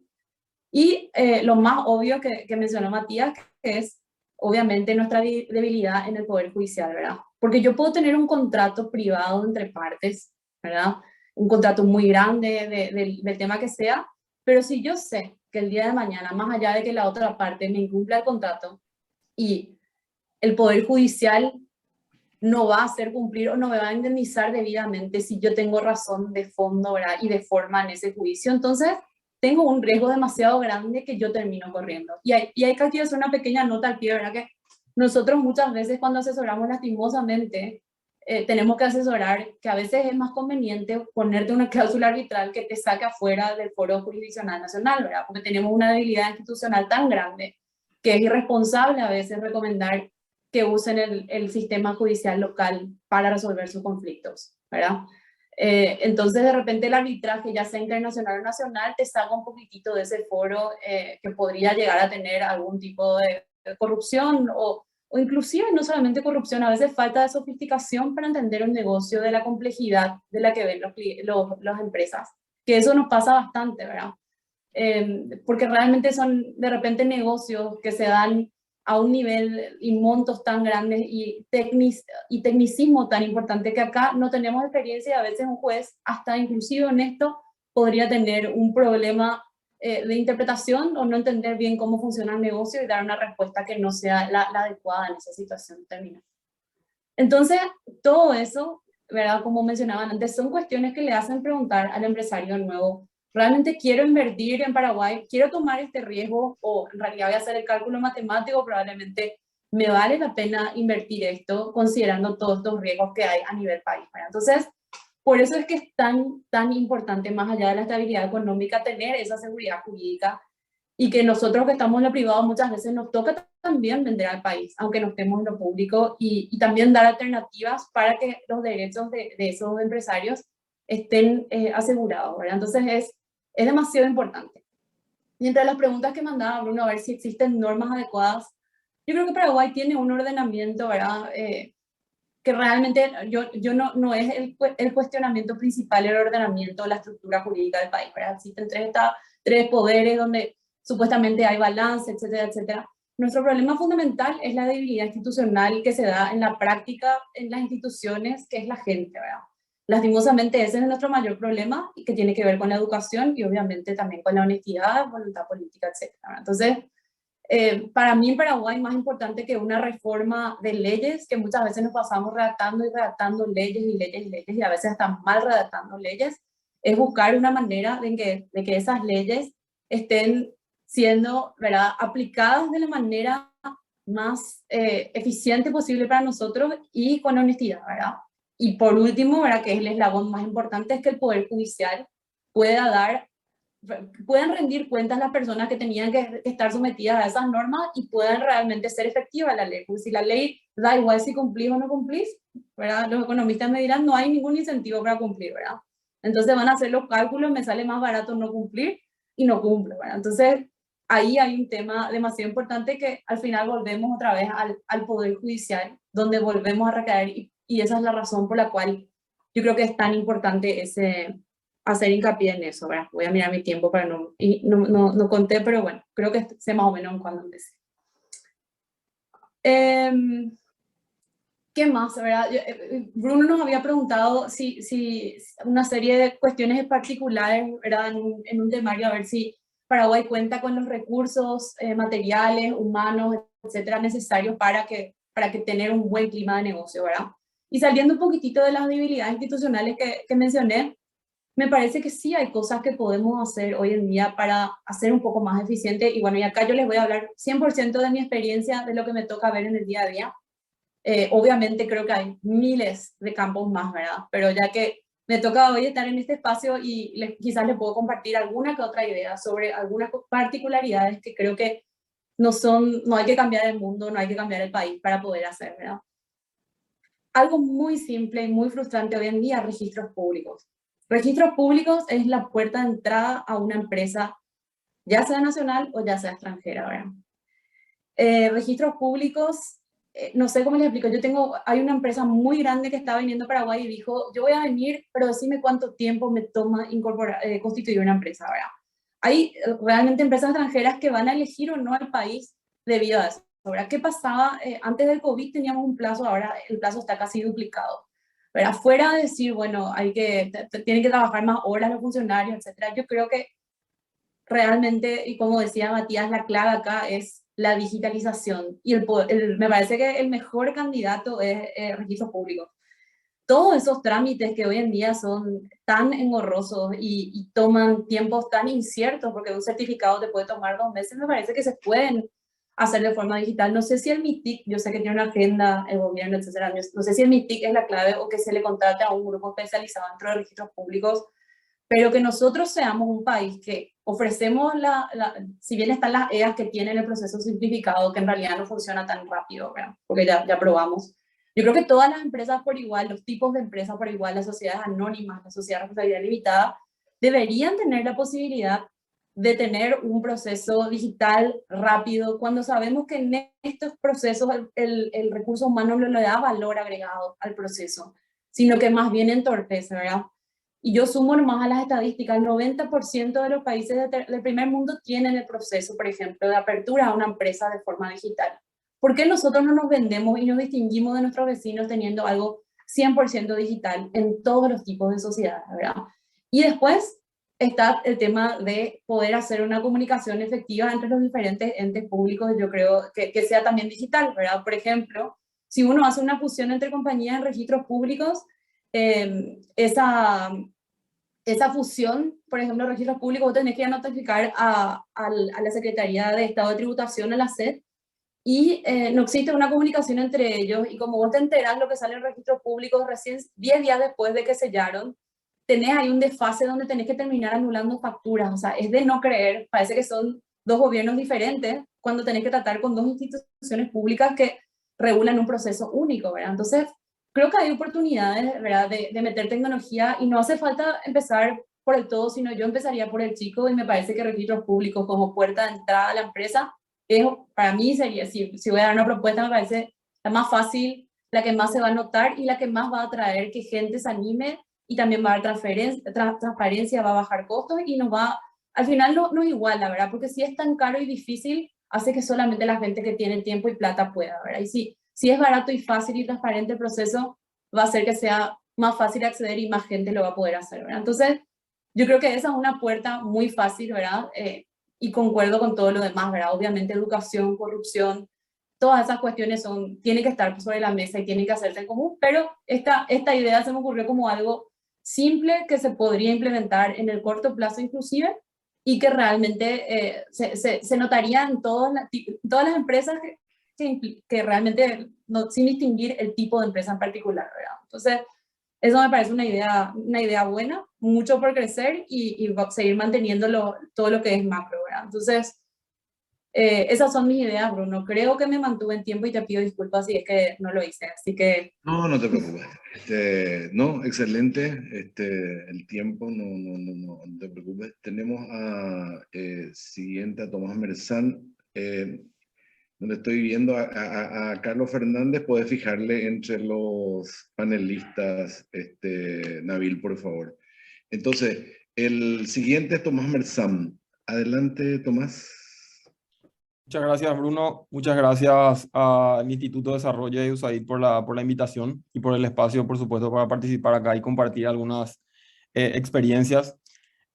Y lo más obvio que mencionó Matías, que es obviamente nuestra debilidad en el Poder Judicial, ¿verdad? Porque yo puedo tener un contrato privado entre partes, ¿verdad? Un contrato muy grande del tema que sea, pero si yo sé que el día de mañana, más allá de que la otra parte me incumpla el contrato y el Poder Judicial no va a hacer cumplir o no me va a indemnizar debidamente si yo tengo razón de fondo, ¿verdad? Y de forma en ese juicio, entonces tengo un riesgo demasiado grande que yo termino corriendo. Y hay que aquí hacer una pequeña nota al pie, ¿verdad? Que nosotros muchas veces cuando asesoramos lastimosamente, tenemos que asesorar que a veces es más conveniente ponerte una cláusula arbitral que te saque afuera del foro jurisdiccional nacional, ¿verdad? Porque tenemos una debilidad institucional tan grande que es irresponsable a veces recomendar que usen el sistema judicial local para resolver sus conflictos, ¿verdad? Entonces, de repente el arbitraje, ya sea internacional o nacional, te saca un poquitito de ese foro que podría llegar a tener algún tipo de corrupción o inclusive no solamente corrupción, a veces falta de sofisticación para entender un negocio, de la complejidad de la que ven las empresas, que eso nos pasa bastante, ¿verdad? Porque realmente son de repente negocios que se dan a un nivel y montos tan grandes y tecnicismo tan importante que acá no tenemos experiencia, y a veces un juez, hasta inclusive en esto, podría tener un problema de interpretación o no entender bien cómo funciona el negocio y dar una respuesta que no sea la adecuada en esa situación determinada. Entonces, todo eso, ¿verdad? Como mencionaban antes, son cuestiones que le hacen preguntar al empresario nuevo: ¿realmente quiero invertir en Paraguay? ¿Quiero tomar este riesgo? ¿O en realidad voy a hacer el cálculo matemático? Probablemente me vale la pena invertir esto considerando todos estos riesgos que hay a nivel país, ¿verdad? Entonces, por eso es que es tan importante, más allá de la estabilidad económica, tener esa seguridad jurídica, y que nosotros que estamos en lo privado muchas veces nos toca también vender al país, aunque no estemos en lo público, y también dar alternativas para que los derechos de esos empresarios estén asegurados, ¿verdad? Entonces es demasiado importante. Y entre las preguntas que mandaba Bruno, a ver si existen normas adecuadas, yo creo que Paraguay tiene un ordenamiento, ¿verdad? Que realmente no es el cuestionamiento principal, el ordenamiento, la estructura jurídica del país, ¿verdad? Existen tres poderes donde supuestamente hay balance, etcétera, etcétera. Nuestro problema fundamental es la debilidad institucional que se da en la práctica en las instituciones, que es la gente, ¿verdad? Lastimosamente ese es nuestro mayor problema, y que tiene que ver con la educación y obviamente también con la honestidad, voluntad política, etcétera. Entonces, para mí en Paraguay, más importante que una reforma de leyes, que muchas veces nos pasamos redactando y redactando leyes y leyes y leyes, y a veces hasta mal redactando leyes, es buscar una manera de que esas leyes estén siendo, ¿verdad?, aplicadas de la manera más eficiente posible para nosotros y con honestidad, ¿verdad? Y por último, ¿verdad?, que es el eslabón más importante, es que el Poder Judicial puedan rendir cuentas las personas que tenían que estar sometidas a esas normas y puedan realmente ser efectiva la ley. Porque si la ley da igual si cumplís o no cumplís, ¿verdad?, los economistas me dirán, no hay ningún incentivo para cumplir, ¿verdad? Entonces van a hacer los cálculos, me sale más barato no cumplir y no cumplo, ¿verdad? Entonces ahí hay un tema demasiado importante que al final volvemos otra vez al Poder Judicial, donde volvemos a recaer, y esa es la razón por la cual yo creo que es tan importante hacer hincapié en eso, ¿verdad? Voy a mirar mi tiempo para no conté, pero bueno, creo que sé más o menos cuándo empecé. ¿Qué más? ¿Verdad? Bruno nos había preguntado si una serie de cuestiones particulares, ¿verdad? En un temario, a ver si Paraguay cuenta con los recursos materiales, humanos, etcétera, necesarios para que tener un buen clima de negocio, ¿verdad? Y saliendo un poquitito de las debilidades institucionales que mencioné, me parece que sí hay cosas que podemos hacer hoy en día para hacer un poco más eficiente. Y bueno, y acá yo les voy a hablar 100% de mi experiencia, de lo que me toca ver en el día a día. Obviamente creo que hay miles de campos más, ¿verdad? Pero ya que me toca hoy estar en este espacio y quizás les puedo compartir alguna que otra idea sobre algunas particularidades que creo que no hay que cambiar el mundo, no hay que cambiar el país para poder hacer, ¿verdad? Algo muy simple y muy frustrante hoy en día, registros públicos. Registros públicos es la puerta de entrada a una empresa, ya sea nacional o ya sea extranjera, ¿verdad? Registros públicos, no sé cómo les explico, hay una empresa muy grande que está viniendo a Paraguay y dijo, yo voy a venir, pero decime cuánto tiempo me toma constituir una empresa, ¿verdad? Hay realmente empresas extranjeras que van a elegir o no el país debido a eso. ¿Verdad? ¿Qué pasaba? Antes del COVID teníamos un plazo, ahora el plazo está casi duplicado. ¿Verdad? Fuera de decir, bueno, tienen que trabajar más horas los funcionarios, etcétera. Yo creo que realmente, y como decía Matías, la clave acá es la digitalización. Y me parece que el mejor candidato es registros públicos. Todos esos trámites que hoy en día son tan engorrosos y toman tiempos tan inciertos, porque un certificado te puede tomar 2 meses, me parece que se pueden hacer de forma digital. No sé si el MITIC, yo sé que tiene una agenda, el gobierno, etcétera, no sé si el MITIC es la clave o que se le contrate a un grupo especializado dentro de registros públicos, pero que nosotros seamos un país que ofrecemos, si bien están las EAs que tienen el proceso simplificado, que en realidad no funciona tan rápido, ¿verdad? Porque ya probamos. Yo creo que todas las empresas por igual, los tipos de empresas por igual, las sociedades anónimas, la sociedad de responsabilidad limitada, deberían tener la posibilidad de tener un proceso digital rápido, cuando sabemos que en estos procesos el recurso humano no le da valor agregado al proceso, sino que más bien entorpece, ¿verdad? Y yo sumo nomás a las estadísticas, el 90% de los países del primer mundo tienen el proceso, por ejemplo, de apertura a una empresa de forma digital. ¿Por qué nosotros no nos vendemos y nos distinguimos de nuestros vecinos teniendo algo 100% digital en todos los tipos de sociedades, ¿verdad? Y después está el tema de poder hacer una comunicación efectiva entre los diferentes entes públicos, yo creo que sea también digital, ¿verdad? Por ejemplo, si uno hace una fusión entre compañías en registros públicos, esa fusión, por ejemplo, registros públicos, vos tenés que ir a notificar a la Secretaría de Estado de Tributación, a la SED, y no existe una comunicación entre ellos, y como vos te enterás lo que sale en registros públicos recién 10 días después de que sellaron, tenés ahí un desfase donde tenés que terminar anulando facturas, o sea, es de no creer, parece que son dos gobiernos diferentes cuando tenés que tratar con dos instituciones públicas que regulan un proceso único, ¿verdad? Entonces, creo que hay oportunidades, ¿verdad?, de meter tecnología y no hace falta empezar por el todo, sino yo empezaría por el chico y me parece que registros públicos como puerta de entrada a la empresa, para mí sería, si voy a dar una propuesta, me parece la más fácil, la que más se va a notar y la que más va a atraer que gente se anime y también va a dar transparencia, va a bajar costos y al final no es igual, la verdad, porque si es tan caro y difícil, hace que solamente la gente que tiene tiempo y plata pueda, ¿verdad? Y si es barato y fácil y transparente el proceso, va a hacer que sea más fácil acceder y más gente lo va a poder hacer, ¿verdad? Entonces, yo creo que esa es una puerta muy fácil, ¿verdad? Y concuerdo con todo lo demás, ¿verdad? Obviamente educación, corrupción, todas esas cuestiones tienen que estar sobre la mesa y tienen que hacerse en común, pero esta idea se me ocurrió como algo simple que se podría implementar en el corto plazo inclusive y que realmente se notaría en todas las empresas que realmente, sin distinguir el tipo de empresa en particular, ¿verdad? Entonces, eso me parece una idea buena, mucho por crecer y seguir manteniendo todo lo que es macro, ¿verdad? Entonces, esas son mis ideas, Bruno. Creo que me mantuve en tiempo y te pido disculpas si es que no lo hice, así que... No te preocupes. No, excelente. El tiempo, no te preocupes. Tenemos siguiente a Tomás Merzán, donde estoy viendo a Carlos Fernández. Puedes fijarle entre los panelistas, Nabil, por favor. Entonces, el siguiente es Tomás Merzán. Adelante, Tomás. Muchas gracias, Bruno. Muchas gracias al Instituto de Desarrollo de USAID por la invitación y por el espacio, por supuesto, para participar acá y compartir algunas experiencias.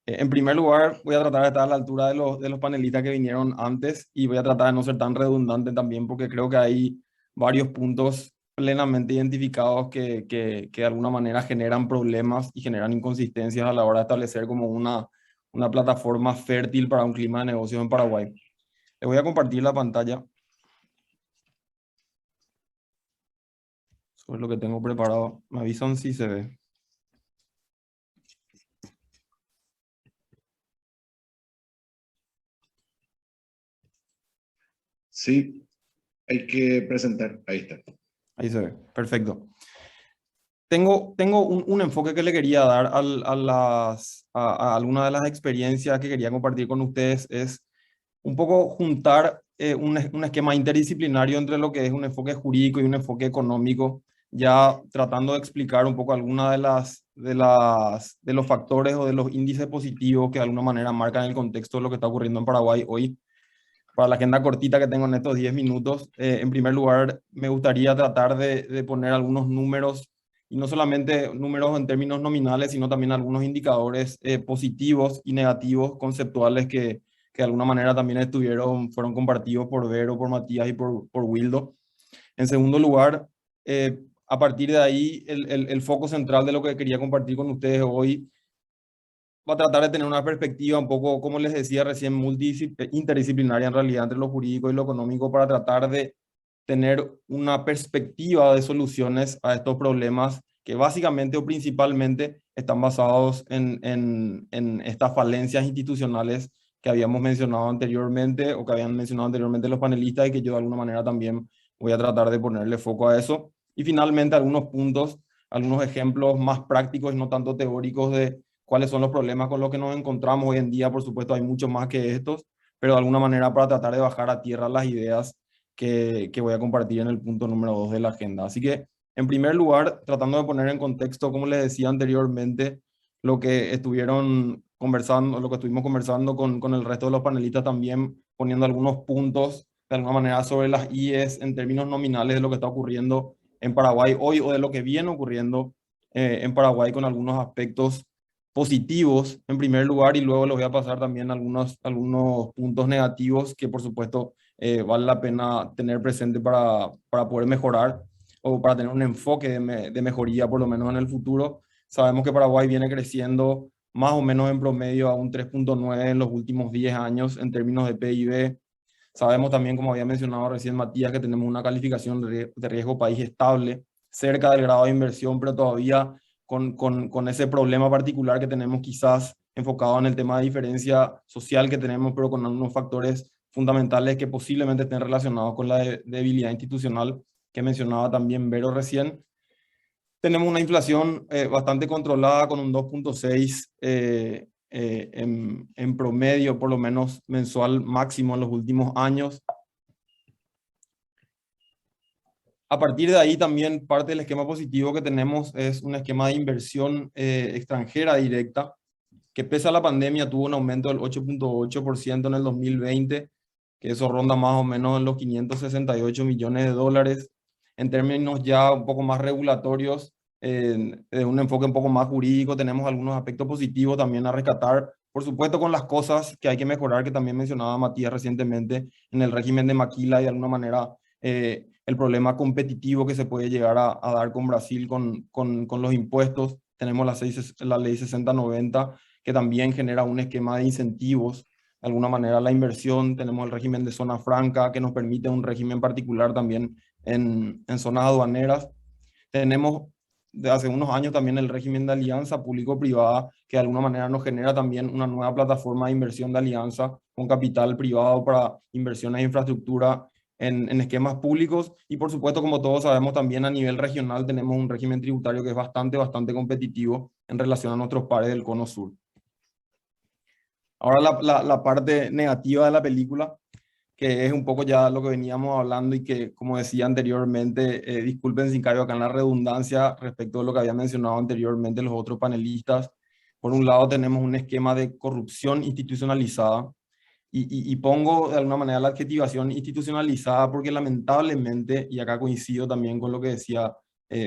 En primer lugar, voy a tratar de estar a la altura de los panelistas que vinieron antes y voy a tratar de no ser tan redundante también porque creo que hay varios puntos plenamente identificados que de alguna manera generan problemas y generan inconsistencias a la hora de establecer como una plataforma fértil para un clima de negocios en Paraguay. Les voy a compartir la pantalla sobre lo que tengo preparado. Me avisan si se ve. Sí, hay que presentar. Ahí está. Ahí se ve. Perfecto. Tengo un enfoque que le quería dar a alguna de las experiencias que quería compartir con ustedes. Es un poco juntar un esquema interdisciplinario entre lo que es un enfoque jurídico y un enfoque económico, ya tratando de explicar un poco alguna de los factores o de los índices positivos que de alguna manera marcan el contexto de lo que está ocurriendo en Paraguay hoy. Para la agenda cortita que tengo en estos 10 minutos, en primer lugar, me gustaría tratar de poner algunos números, y no solamente números en términos nominales, sino también algunos indicadores positivos y negativos, conceptuales que de alguna manera también fueron compartidos por Vero, por Matías y por Wildo. En segundo lugar, a partir de ahí, el foco central de lo que quería compartir con ustedes hoy va a tratar de tener una perspectiva un poco, como les decía recién, interdisciplinaria en realidad entre lo jurídico y lo económico para tratar de tener una perspectiva de soluciones a estos problemas que básicamente o principalmente están basados en estas falencias institucionales que habíamos mencionado anteriormente o que habían mencionado anteriormente los panelistas y que yo de alguna manera también voy a tratar de ponerle foco a eso. Y finalmente algunos puntos, algunos ejemplos más prácticos y no tanto teóricos de cuáles son los problemas con los que nos encontramos hoy en día. Por supuesto, hay muchos más que estos, pero de alguna manera para tratar de bajar a tierra las ideas que voy a compartir en el punto número 2 de la agenda. Así que, en primer lugar, tratando de poner en contexto, como les decía anteriormente, lo que estuvieron conversando, lo que estuvimos conversando con el resto de los panelistas también, poniendo algunos puntos de alguna manera sobre las IES en términos nominales de lo que está ocurriendo en Paraguay hoy o de lo que viene ocurriendo en Paraguay con algunos aspectos positivos en primer lugar y luego les voy a pasar también algunos puntos negativos que por supuesto vale la pena tener presente para poder mejorar o para tener un enfoque de mejoría por lo menos en el futuro. Sabemos que Paraguay viene creciendo más o menos en promedio a un 3.9 en los últimos 10 años en términos de PIB. Sabemos también, como había mencionado recién Matías, que tenemos una calificación de riesgo país estable, cerca del grado de inversión, pero todavía con ese problema particular que tenemos quizás enfocado en el tema de diferencia social que tenemos, pero con algunos factores fundamentales que posiblemente estén relacionados con la debilidad institucional que mencionaba también Vero recién. Tenemos una inflación bastante controlada con un 2.6 en promedio, por lo menos mensual máximo en los últimos años. A partir de ahí también parte del esquema positivo que tenemos es un esquema de inversión extranjera directa, que pese a la pandemia tuvo un aumento del 8.8% en el 2020, que eso ronda más o menos en los 568 millones de dólares. En términos ya un poco más regulatorios, de un enfoque un poco más jurídico, tenemos algunos aspectos positivos también a rescatar, por supuesto con las cosas que hay que mejorar, que también mencionaba Matías recientemente en el régimen de maquila y de alguna manera el problema competitivo que se puede llegar a dar con Brasil con los impuestos. Tenemos la ley 6090 que también genera un esquema de incentivos, de alguna manera la inversión. Tenemos el régimen de zona franca que nos permite un régimen particular también en zonas aduaneras. Tenemos de hace unos años también el régimen de alianza público-privada, que de alguna manera nos genera también una nueva plataforma de inversión de alianza con capital privado para inversiones en infraestructura en esquemas públicos. Y por supuesto, como todos sabemos, también a nivel regional tenemos un régimen tributario que es bastante competitivo en relación a nuestros pares del Cono Sur. Ahora la parte negativa de la película, que es un poco ya lo que veníamos hablando y que, como decía anteriormente, disculpen si caigo acá en la redundancia respecto a lo que había mencionado anteriormente los otros panelistas. Por un lado tenemos un esquema de corrupción institucionalizada. y pongo de alguna manera la adjetivación institucionalizada porque lamentablemente, y acá coincido también con lo que decía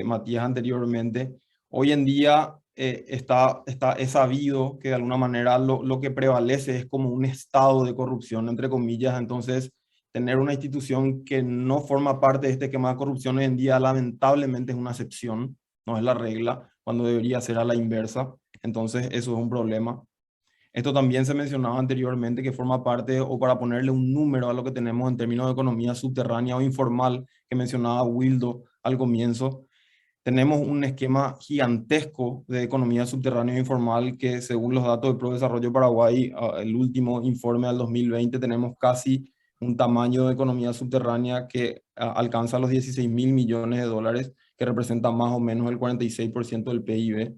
Matías anteriormente, hoy en día es sabido que de alguna manera lo que prevalece es como un estado de corrupción, entre comillas. Entonces, tener una institución que no forma parte de este esquema de corrupción hoy en día lamentablemente es una excepción, no es la regla, cuando debería ser a la inversa. Entonces, eso es un problema. Esto también se mencionaba anteriormente, que forma parte, o para ponerle un número a lo que tenemos en términos de economía subterránea o informal, que mencionaba Wildo al comienzo. Tenemos un esquema gigantesco de economía subterránea e informal que, según los datos de Prodesarrollo Paraguay, el último informe del 2020, tenemos casi un tamaño de economía subterránea que alcanza los 16.000 millones de dólares, que representa más o menos el 46% del PIB.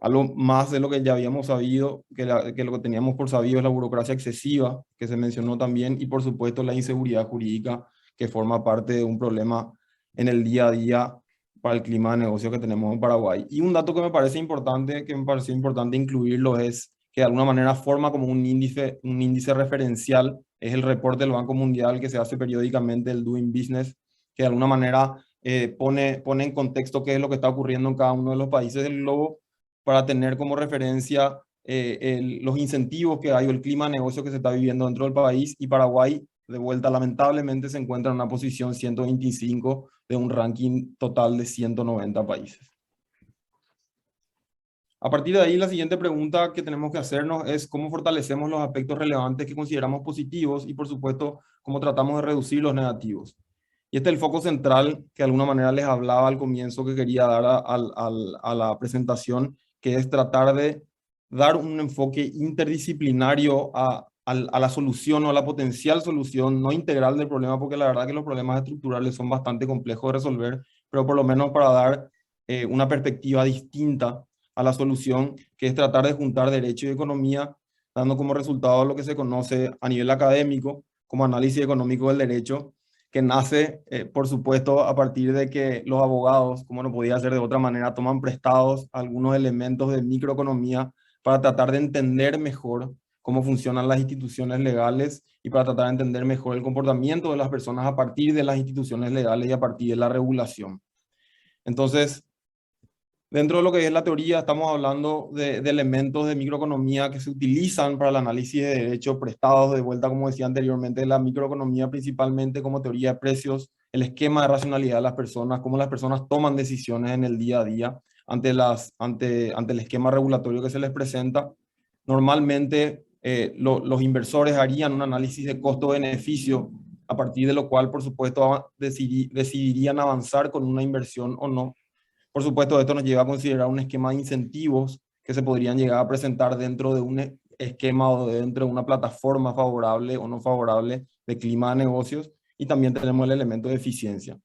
Algo más de lo que ya habíamos sabido, que lo que teníamos por sabido es la burocracia excesiva, que se mencionó también, y por supuesto la inseguridad jurídica, que forma parte de un problema en el día a día para el clima de negocio que tenemos en Paraguay. Y un dato que me parece importante, que me pareció importante incluirlo, es que de alguna manera forma como un índice referencial, es el reporte del Banco Mundial que se hace periódicamente, el Doing Business, que de alguna manera pone en contexto qué es lo que está ocurriendo en cada uno de los países del globo, para tener como referencia los incentivos que hay o el clima de negocio que se está viviendo dentro del país. Y Paraguay, de vuelta, lamentablemente se encuentra en una posición 125 de un ranking total de 190 países. A partir de ahí, la siguiente pregunta que tenemos que hacernos es cómo fortalecemos los aspectos relevantes que consideramos positivos y, por supuesto, cómo tratamos de reducir los negativos. Y este es el foco central que de alguna manera les hablaba al comienzo, que quería dar a la presentación, que es tratar de dar un enfoque interdisciplinario a la solución o a la potencial solución, no integral del problema, porque la verdad que los problemas estructurales son bastante complejos de resolver, pero por lo menos para dar una perspectiva distinta a la solución, que es tratar de juntar derecho y economía, dando como resultado lo que se conoce a nivel académico como análisis económico del derecho, que nace, por supuesto, a partir de que los abogados, como no podía ser de otra manera, toman prestados algunos elementos de microeconomía para tratar de entender mejor cómo funcionan las instituciones legales y para tratar de entender mejor el comportamiento de las personas a partir de las instituciones legales y a partir de la regulación. Entonces, dentro de lo que es la teoría, estamos hablando de elementos de microeconomía que se utilizan para el análisis de derechos prestados, de vuelta, como decía anteriormente, de la microeconomía principalmente como teoría de precios, el esquema de racionalidad de las personas, cómo las personas toman decisiones en el día a día ante el esquema regulatorio que se les presenta. Normalmente los inversores harían un análisis de costo-beneficio, a partir de lo cual, por supuesto, decidirían avanzar con una inversión o no. Por supuesto, esto nos lleva a considerar un esquema de incentivos que se podrían llegar a presentar dentro de un esquema o dentro de una plataforma favorable o no favorable de clima de negocios. Y también tenemos el elemento de eficiencia.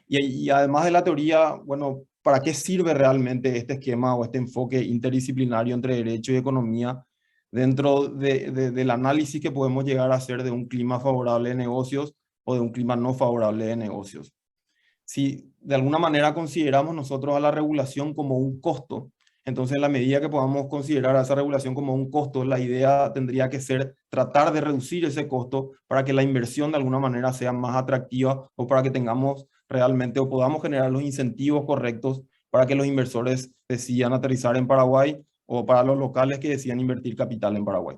Y además de la teoría, bueno, ¿para qué sirve realmente este esquema o este enfoque interdisciplinario entre derecho y economía dentro del análisis que podemos llegar a hacer de un clima favorable de negocios o de un clima no favorable de negocios? Si de alguna manera consideramos nosotros a la regulación como un costo, entonces en la medida que podamos considerar a esa regulación como un costo, la idea tendría que ser tratar de reducir ese costo para que la inversión de alguna manera sea más atractiva o para que tengamos realmente o podamos generar los incentivos correctos para que los inversores decidan aterrizar en Paraguay o para los locales que decidan invertir capital en Paraguay.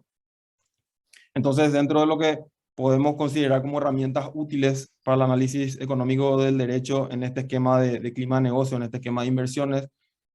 Entonces, dentro de lo que podemos considerar como herramientas útiles para el análisis económico del derecho en este esquema de clima de negocio, en este esquema de inversiones,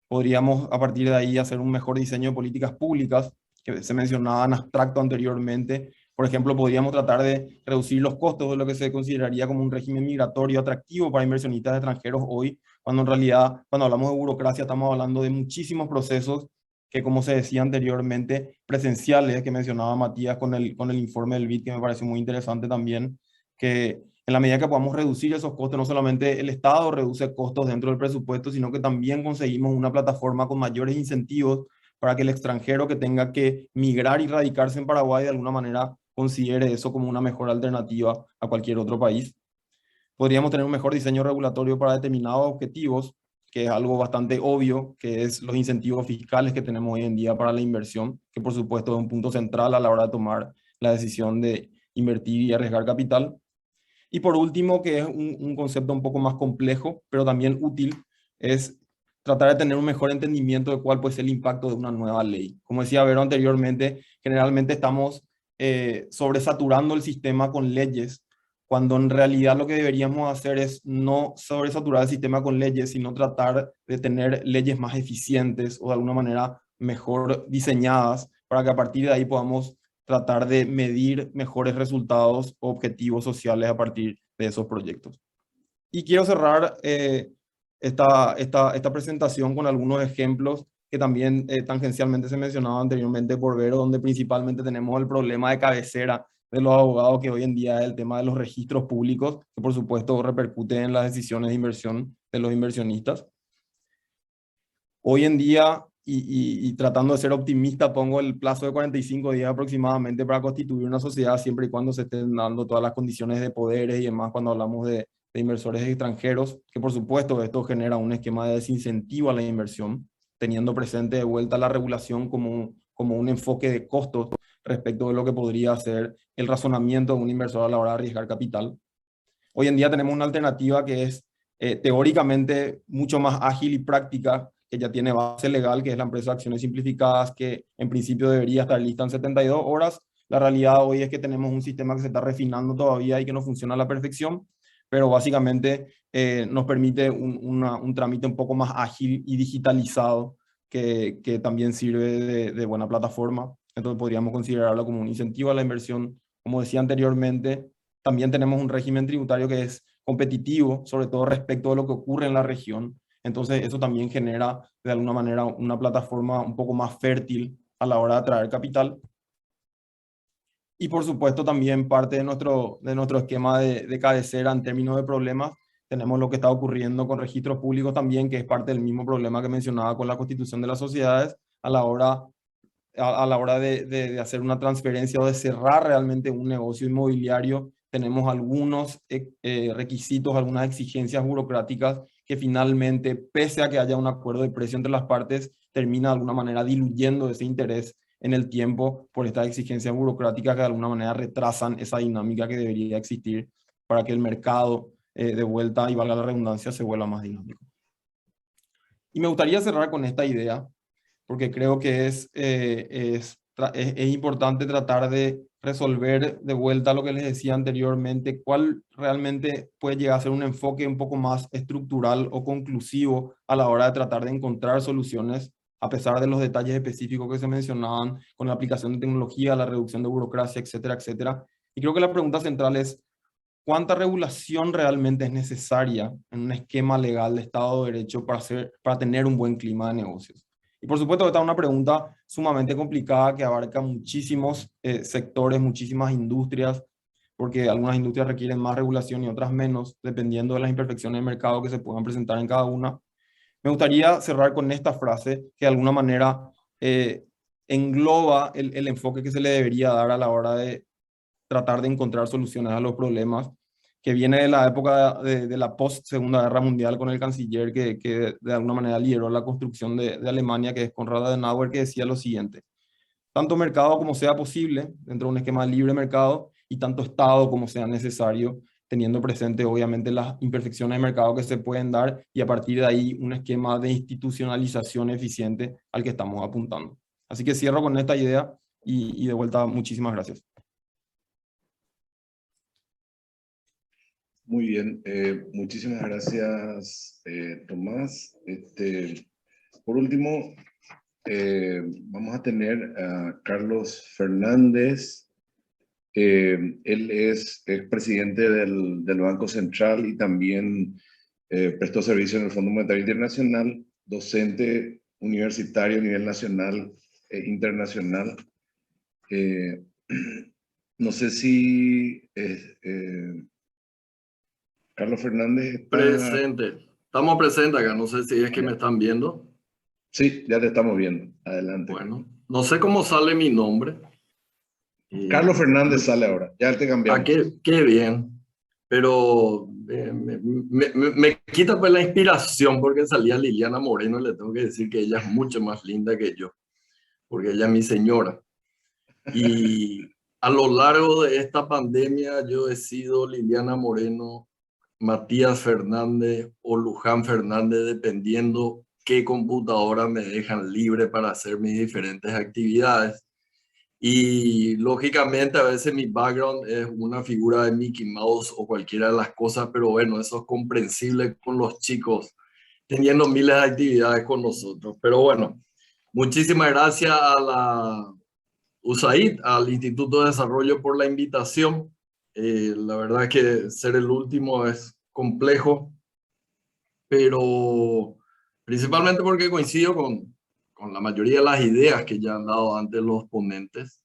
podríamos a partir de ahí hacer un mejor diseño de políticas públicas, que se mencionaba en abstracto anteriormente. Por ejemplo, podríamos tratar de reducir los costos de lo que se consideraría como un régimen migratorio atractivo para inversionistas extranjeros hoy, cuando en realidad, cuando hablamos de burocracia, estamos hablando de muchísimos procesos que, como se decía anteriormente, presenciales, que mencionaba Matías con el informe del BID, que me pareció muy interesante también, que en la medida que podamos reducir esos costos, no solamente el Estado reduce costos dentro del presupuesto, sino que también conseguimos una plataforma con mayores incentivos para que el extranjero que tenga que migrar y radicarse en Paraguay de alguna manera considere eso como una mejor alternativa a cualquier otro país. Podríamos tener un mejor diseño regulatorio para determinados objetivos, que es algo bastante obvio, que es los incentivos fiscales que tenemos hoy en día para la inversión, que por supuesto es un punto central a la hora de tomar la decisión de invertir y arriesgar capital. Y por último, que es un concepto un poco más complejo, pero también útil, es tratar de tener un mejor entendimiento de cuál puede ser el impacto de una nueva ley. Como decía Vero anteriormente, generalmente estamos sobresaturando el sistema con leyes, cuando en realidad lo que deberíamos hacer es no sobresaturar el sistema con leyes, sino tratar de tener leyes más eficientes o de alguna manera mejor diseñadas para que a partir de ahí podamos tratar de medir mejores resultados o objetivos sociales a partir de esos proyectos. Y quiero cerrar esta presentación con algunos ejemplos que también tangencialmente se mencionaba anteriormente por Vero, donde principalmente tenemos el problema de cabecera de los abogados, que hoy en día es el tema de los registros públicos, que por supuesto repercute en las decisiones de inversión de los inversionistas. Hoy en día, y tratando de ser optimista, pongo el plazo de 45 días aproximadamente para constituir una sociedad, siempre y cuando se estén dando todas las condiciones de poderes y demás cuando hablamos de inversores extranjeros, que por supuesto esto genera un esquema de desincentivo a la inversión, teniendo presente de vuelta la regulación como un enfoque de costos respecto de lo que podría ser el razonamiento de un inversor a la hora de arriesgar capital. Hoy en día tenemos una alternativa que es teóricamente mucho más ágil y práctica, que ya tiene base legal, que es la empresa de acciones simplificadas, que en principio debería estar lista en 72 horas. La realidad hoy es que tenemos un sistema que se está refinando todavía y que no funciona a la perfección, pero básicamente nos permite un trámite un poco más ágil y digitalizado, que también sirve de buena plataforma. Entonces podríamos considerarlo como un incentivo a la inversión. Como decía anteriormente, también tenemos un régimen tributario que es competitivo, sobre todo respecto de lo que ocurre en la región. Entonces eso también genera de alguna manera una plataforma un poco más fértil a la hora de atraer capital. Y por supuesto también parte de nuestro esquema de cabecera en términos de problemas, tenemos lo que está ocurriendo con registros públicos también, que es parte del mismo problema que mencionaba con la constitución de las sociedades a la hora de hacer una transferencia o de cerrar realmente un negocio inmobiliario. Tenemos algunos requisitos, algunas exigencias burocráticas que finalmente, pese a que haya un acuerdo de precio entre las partes, termina de alguna manera diluyendo ese interés en el tiempo por estas exigencias burocráticas que de alguna manera retrasan esa dinámica que debería existir para que el mercado de vuelta, y valga la redundancia, se vuelva más dinámico. Y me gustaría cerrar con esta idea, porque creo que es importante tratar de resolver de vuelta lo que les decía anteriormente, cuál realmente puede llegar a ser un enfoque un poco más estructural o conclusivo a la hora de tratar de encontrar soluciones, a pesar de los detalles específicos que se mencionaban con la aplicación de tecnología, la reducción de burocracia, etcétera, etcétera. Y creo que la pregunta central es, ¿cuánta regulación realmente es necesaria en un esquema legal de Estado de Derecho para tener un buen clima de negocios? Y por supuesto, esta es una pregunta sumamente complicada que abarca muchísimos sectores, muchísimas industrias, porque algunas industrias requieren más regulación y otras menos, dependiendo de las imperfecciones de mercado que se puedan presentar en cada una. Me gustaría cerrar con esta frase que de alguna manera engloba el enfoque que se le debería dar a la hora de tratar de encontrar soluciones a los problemas, que viene de la época de la post-Segunda Guerra Mundial con el canciller que de alguna manera lideró la construcción de Alemania, que es Konrad Adenauer, que decía lo siguiente: tanto mercado como sea posible, dentro de un esquema de libre mercado, y tanto Estado como sea necesario, teniendo presente obviamente las imperfecciones de mercado que se pueden dar, y a partir de ahí un esquema de institucionalización eficiente al que estamos apuntando. Así que cierro con esta idea y de vuelta muchísimas gracias. Muy bien, muchísimas gracias, Tomás. Por último, vamos a tener a Carlos Fernández. Él es presidente del Banco Central y también prestó servicio en el Fondo Monetario Internacional, docente universitario a nivel nacional e internacional. No sé si Carlos Fernández está... Presente. Estamos presentes acá. No sé si es que me están viendo. Sí, ya te estamos viendo. Adelante. Bueno, no sé cómo sale mi nombre. Carlos Fernández sale ahora. Ya te cambiamos. Qué bien. pero me quita pues la inspiración porque salía Liliana Moreno y le tengo que decir que ella es mucho más linda que yo, porque ella es mi señora. Y a lo largo de esta pandemia yo he sido Liliana Moreno, Matías Fernández o Luján Fernández, dependiendo qué computadora me dejan libre para hacer mis diferentes actividades. Y lógicamente a veces mi background es una figura de Mickey Mouse o cualquiera de las cosas, pero bueno, eso es comprensible con los chicos teniendo miles de actividades con nosotros. Pero bueno, muchísimas gracias a la USAID, al Instituto de Desarrollo por la invitación. La verdad es que ser el último es complejo, pero principalmente porque coincido con la mayoría de las ideas que ya han dado antes los ponentes.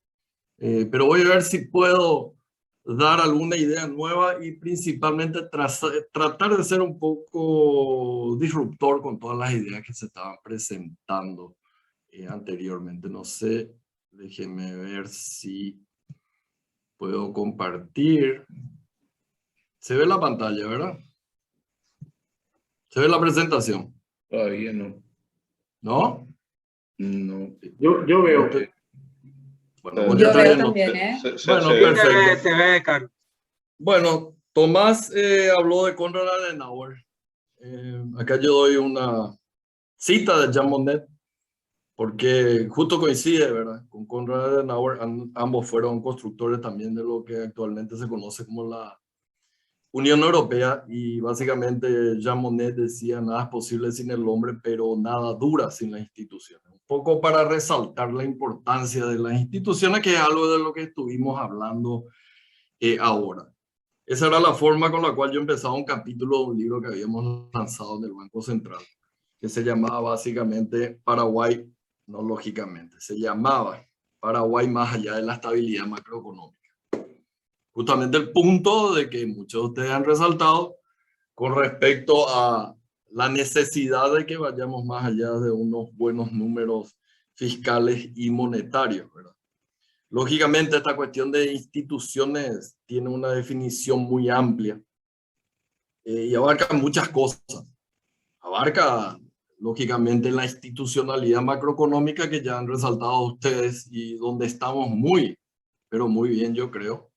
Pero voy a ver si puedo dar alguna idea nueva y principalmente tratar de ser un poco disruptor con todas las ideas que se estaban presentando anteriormente. No sé, déjenme ver si puedo compartir. Se ve la pantalla, ¿verdad? Se ve la presentación. Todavía no. ¿No? No. Yo veo. Bueno, Yo veo también, ¿eh? Bueno, perfecto. Se ve, Carlos. Bueno, Tomás habló de Konrad Adenauer. Acá yo doy una cita de Jean Monnet, porque justo coincide, ¿verdad? Con Konrad Adenauer, ambos fueron constructores también de lo que actualmente se conoce como la Unión Europea, y básicamente Jean Monnet decía: nada es posible sin el hombre, pero nada dura sin las instituciones. Un poco para resaltar la importancia de las instituciones, que es algo de lo que estuvimos hablando ahora. Esa era la forma con la cual yo empezaba un capítulo de un libro que habíamos lanzado en el Banco Central, que se llamaba básicamente Paraguay, no lógicamente, se llamaba Paraguay más allá de la estabilidad macroeconómica. Justamente el punto de que muchos de ustedes han resaltado con respecto a la necesidad de que vayamos más allá de unos buenos números fiscales y monetarios, ¿verdad? Lógicamente, esta cuestión de instituciones tiene una definición muy amplia y abarca muchas cosas. Abarca, lógicamente, la institucionalidad macroeconómica que ya han resaltado ustedes y donde estamos muy, pero muy bien, yo creo.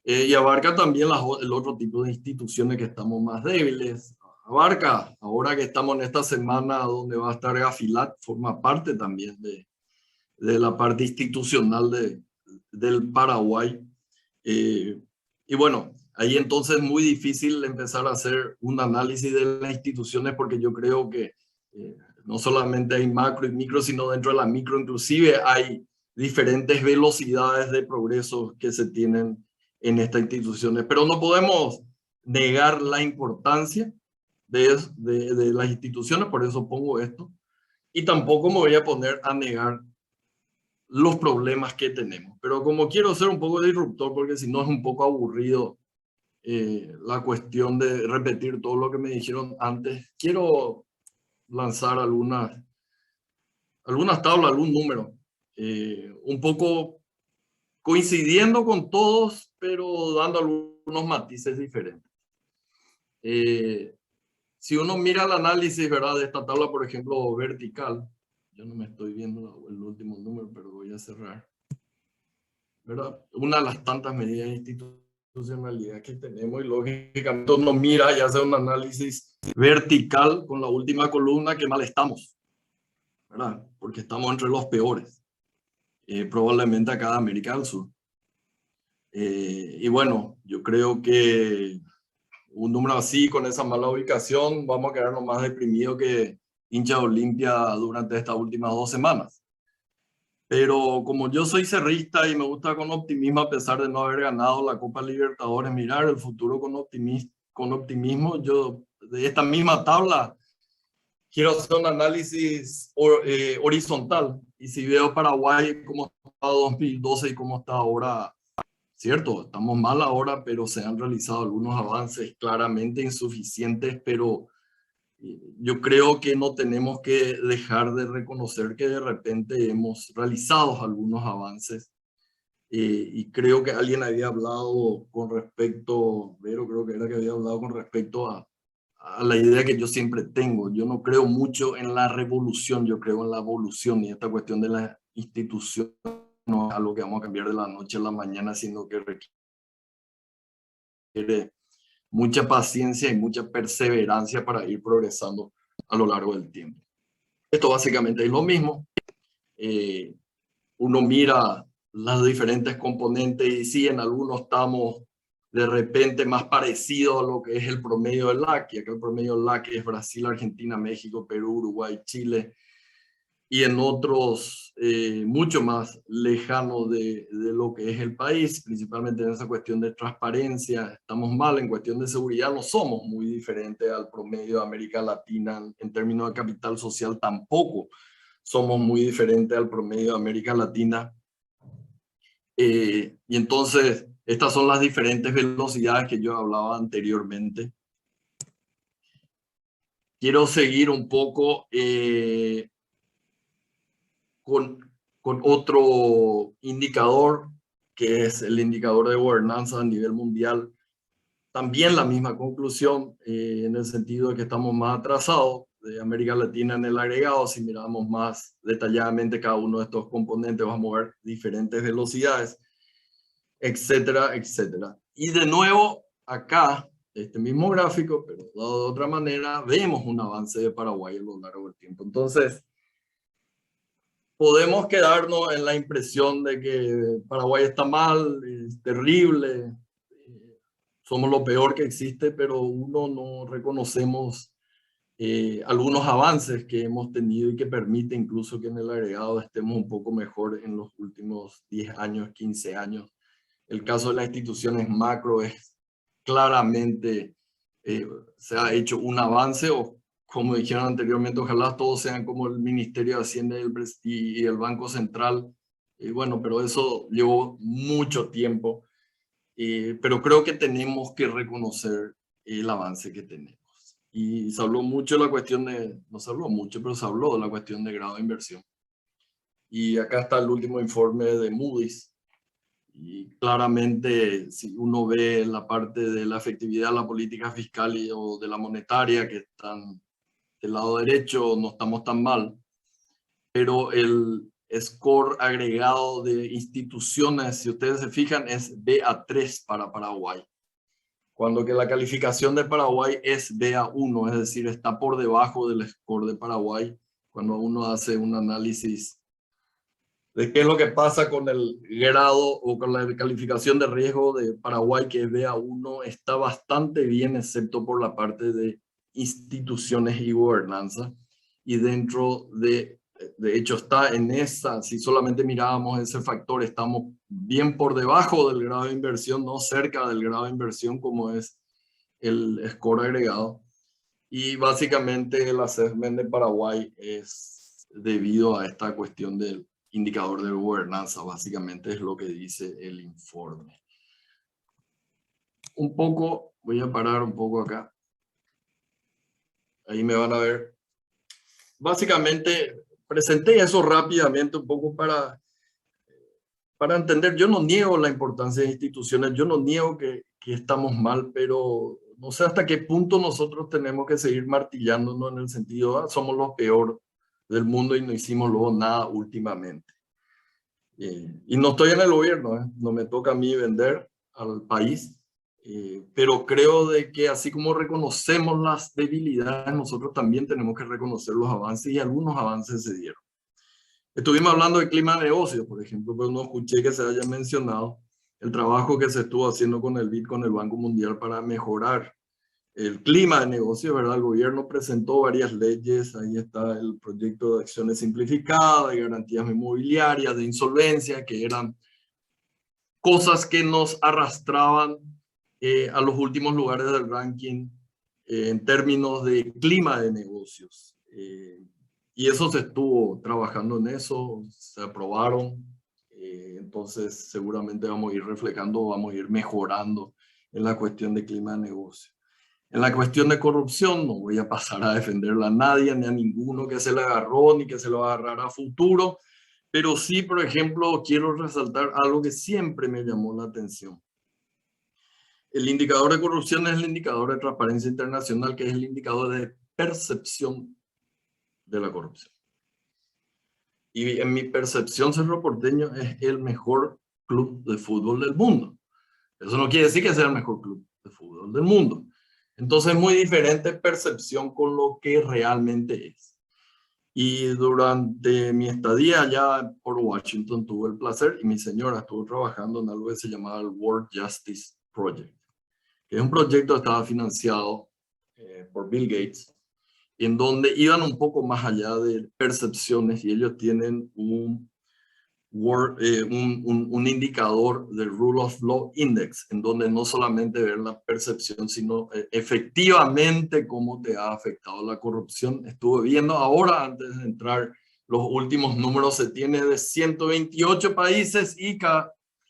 Y abarca también el otro tipo de instituciones que estamos más débiles. Abarca, ahora que estamos en esta semana donde va a estar Gafilat, forma parte también de la parte institucional del Paraguay. Y bueno, ahí entonces es muy difícil empezar a hacer un análisis de las instituciones, porque yo creo que no solamente hay macro y micro, sino dentro de la micro inclusive hay diferentes velocidades de progreso que se tienen en estas instituciones. Pero no podemos negar la importancia de las instituciones, por eso pongo esto. Y tampoco me voy a poner a negar los problemas que tenemos. Pero como quiero ser un poco disruptor, porque si no es un poco aburrido la cuestión de repetir todo lo que me dijeron antes, quiero lanzar algunas tablas, algún número, un poco coincidiendo con todos, pero dando algunos matices diferentes. Si uno mira el análisis, ¿verdad?, de esta tabla, por ejemplo, vertical, yo no me estoy viendo el último número, pero voy a cerrar, ¿verdad? Una de las tantas medidas de institucionalidad que tenemos, y lógicamente uno mira y hace un análisis vertical con la última columna, que mal estamos, ¿verdad? Porque estamos entre los peores, probablemente acá de América del Sur. Y bueno, yo creo que un número así, con esa mala ubicación, vamos a quedarnos más deprimidos que hincha Olimpia durante estas últimas 2 semanas. Pero como yo soy cerrista y me gusta con optimismo, a pesar de no haber ganado la Copa Libertadores, mirar el futuro con optimismo, yo de esta misma tabla quiero hacer un análisis horizontal. Y si veo Paraguay como estaba 2012 y cómo está ahora, cierto, estamos mal ahora, pero se han realizado algunos avances claramente insuficientes, pero yo creo que no tenemos que dejar de reconocer que de repente hemos realizado algunos avances y creo que alguien había hablado con respecto, pero creo que era que había hablado con respecto a la idea que yo siempre tengo. Yo no creo mucho en la revolución, yo creo en la evolución, y esta cuestión de la institución no es algo que vamos a cambiar de la noche a la mañana, sino que requiere mucha paciencia y mucha perseverancia para ir progresando a lo largo del tiempo. Esto básicamente es lo mismo. Uno mira las diferentes componentes y sí, en algunos estamos de repente más parecidos a lo que es el promedio del LAC, y acá el promedio del LAC es Brasil, Argentina, México, Perú, Uruguay, Chile, y en otros mucho más lejanos de lo que es el país, principalmente en esa cuestión de transparencia. Estamos mal en cuestión de seguridad, no somos muy diferentes al promedio de América Latina. En términos de capital social tampoco somos muy diferentes al promedio de América Latina. Y entonces, estas son las diferentes velocidades que yo hablaba anteriormente. Quiero seguir un poco con otro indicador, que es el indicador de gobernanza a nivel mundial. También la misma conclusión, en el sentido de que estamos más atrasados de América Latina en el agregado. Si miramos más detalladamente cada uno de estos componentes, vamos a ver diferentes velocidades, etcétera, etcétera. Y de nuevo, acá, este mismo gráfico, pero dado de otra manera, vemos un avance de Paraguay a lo largo del tiempo. Entonces, podemos quedarnos en la impresión de que Paraguay está mal, es terrible, somos lo peor que existe, pero uno no reconocemos algunos avances que hemos tenido y que permite incluso que en el agregado estemos un poco mejor en los últimos 10 años, 15 años. El caso de las instituciones macro es claramente, se ha hecho un avance, o como dijeron anteriormente, ojalá todos sean como el Ministerio de Hacienda y el Banco Central. Bueno, pero eso llevó mucho tiempo. Pero creo que tenemos que reconocer el avance que tenemos. Y se habló mucho de la cuestión de, no se habló mucho, pero se habló de la cuestión de grado de inversión. Y acá está el último informe de Moody's. Y claramente, si uno ve la parte de la efectividad de la política fiscal o de la monetaria, que están del lado derecho, no estamos tan mal. Pero el score agregado de instituciones, si ustedes se fijan, es BA3 para Paraguay. Cuando que la calificación de Paraguay es BA1, es decir, está por debajo del score de Paraguay, cuando uno hace un análisis de qué es lo que pasa con el grado o con la calificación de riesgo de Paraguay, que es BA1, está bastante bien, excepto por la parte de instituciones y gobernanza. Y dentro de hecho está en esa, si solamente mirábamos ese factor, estamos bien por debajo del grado de inversión, no cerca del grado de inversión como es el score agregado. Y básicamente el assessment de Paraguay es debido a esta cuestión del indicador de gobernanza, básicamente es lo que dice el informe. Un poco, voy a parar un poco acá. Ahí me van a ver. Básicamente presenté eso rápidamente un poco para entender. Yo no niego la importancia de instituciones, yo no niego que estamos mal, pero no sé hasta qué punto nosotros tenemos que seguir martillándonos en el sentido, somos los peores del mundo y no hicimos luego nada últimamente. Y no estoy en el gobierno, no me toca a mí vender al país, pero creo de que así como reconocemos las debilidades, nosotros también tenemos que reconocer los avances, y algunos avances se dieron. Estuvimos hablando de clima de negocios, por ejemplo, pero no escuché que se haya mencionado el trabajo que se estuvo haciendo con el BID, con el Banco Mundial, para mejorar el clima de negocios, ¿verdad? El gobierno presentó varias leyes, ahí está el proyecto de acciones simplificadas, de garantías inmobiliarias, de insolvencia, que eran cosas que nos arrastraban a los últimos lugares del ranking en términos de clima de negocios. Y eso se estuvo trabajando en eso, se aprobaron, entonces seguramente vamos a ir reflejando, vamos a ir mejorando en la cuestión de clima de negocio. En la cuestión de corrupción no voy a pasar a defenderla a nadie, ni a ninguno que se le agarró, ni que se lo va a agarrar a futuro, Pero sí, por ejemplo, quiero resaltar algo que siempre me llamó la atención. El indicador de corrupción es el indicador de transparencia internacional, que es el indicador de percepción de la corrupción. Y en mi percepción, Cerro Porteño es el mejor club de fútbol del mundo. Eso no quiere decir que sea el mejor club de fútbol del mundo. Entonces es muy diferente percepción con lo que realmente es. Y durante mi estadía allá por Washington tuve el placer, y mi señora estuvo trabajando en algo que se llamaba el World Justice Project, que es un proyecto que estaba financiado por Bill Gates, en donde iban un poco más allá de percepciones, y ellos tienen un indicador del Rule of Law Index, en donde no solamente ver la percepción, sino efectivamente cómo te ha afectado la corrupción. Estuve viendo ahora, antes de entrar, los últimos números se tiene de 128 países y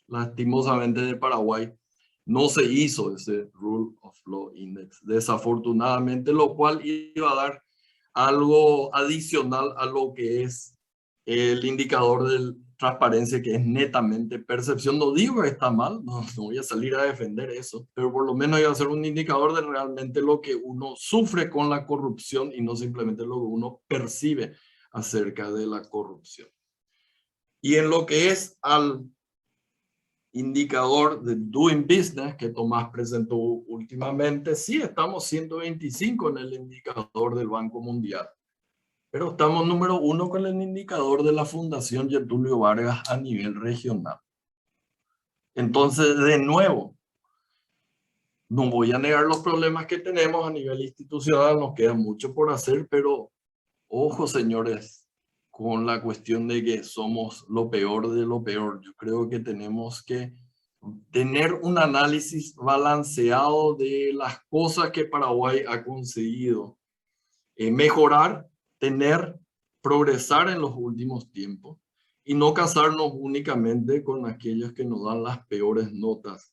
lastimosamente de Paraguay no se hizo ese Rule of Law Index, desafortunadamente, lo cual iba a dar algo adicional a lo que es el indicador de transparencia, que es netamente percepción. No digo que está mal, no voy a salir a defender eso, pero por lo menos iba a ser un indicador de realmente lo que uno sufre con la corrupción y no simplemente lo que uno percibe acerca de la corrupción. Y en lo que es al indicador de Doing Business que Tomás presentó últimamente, sí estamos 125 en el indicador del Banco Mundial, pero estamos número 1 con el indicador de la Fundación Getúlio Vargas a nivel regional. Entonces, de nuevo, no voy a negar los problemas que tenemos a nivel institucional, nos queda mucho por hacer, pero ojo, señores, con la cuestión de que somos lo peor de lo peor. Yo creo que tenemos que tener un análisis balanceado de las cosas que Paraguay ha conseguido mejorar, progresar en los últimos tiempos, y no casarnos únicamente con aquellos que nos dan las peores notas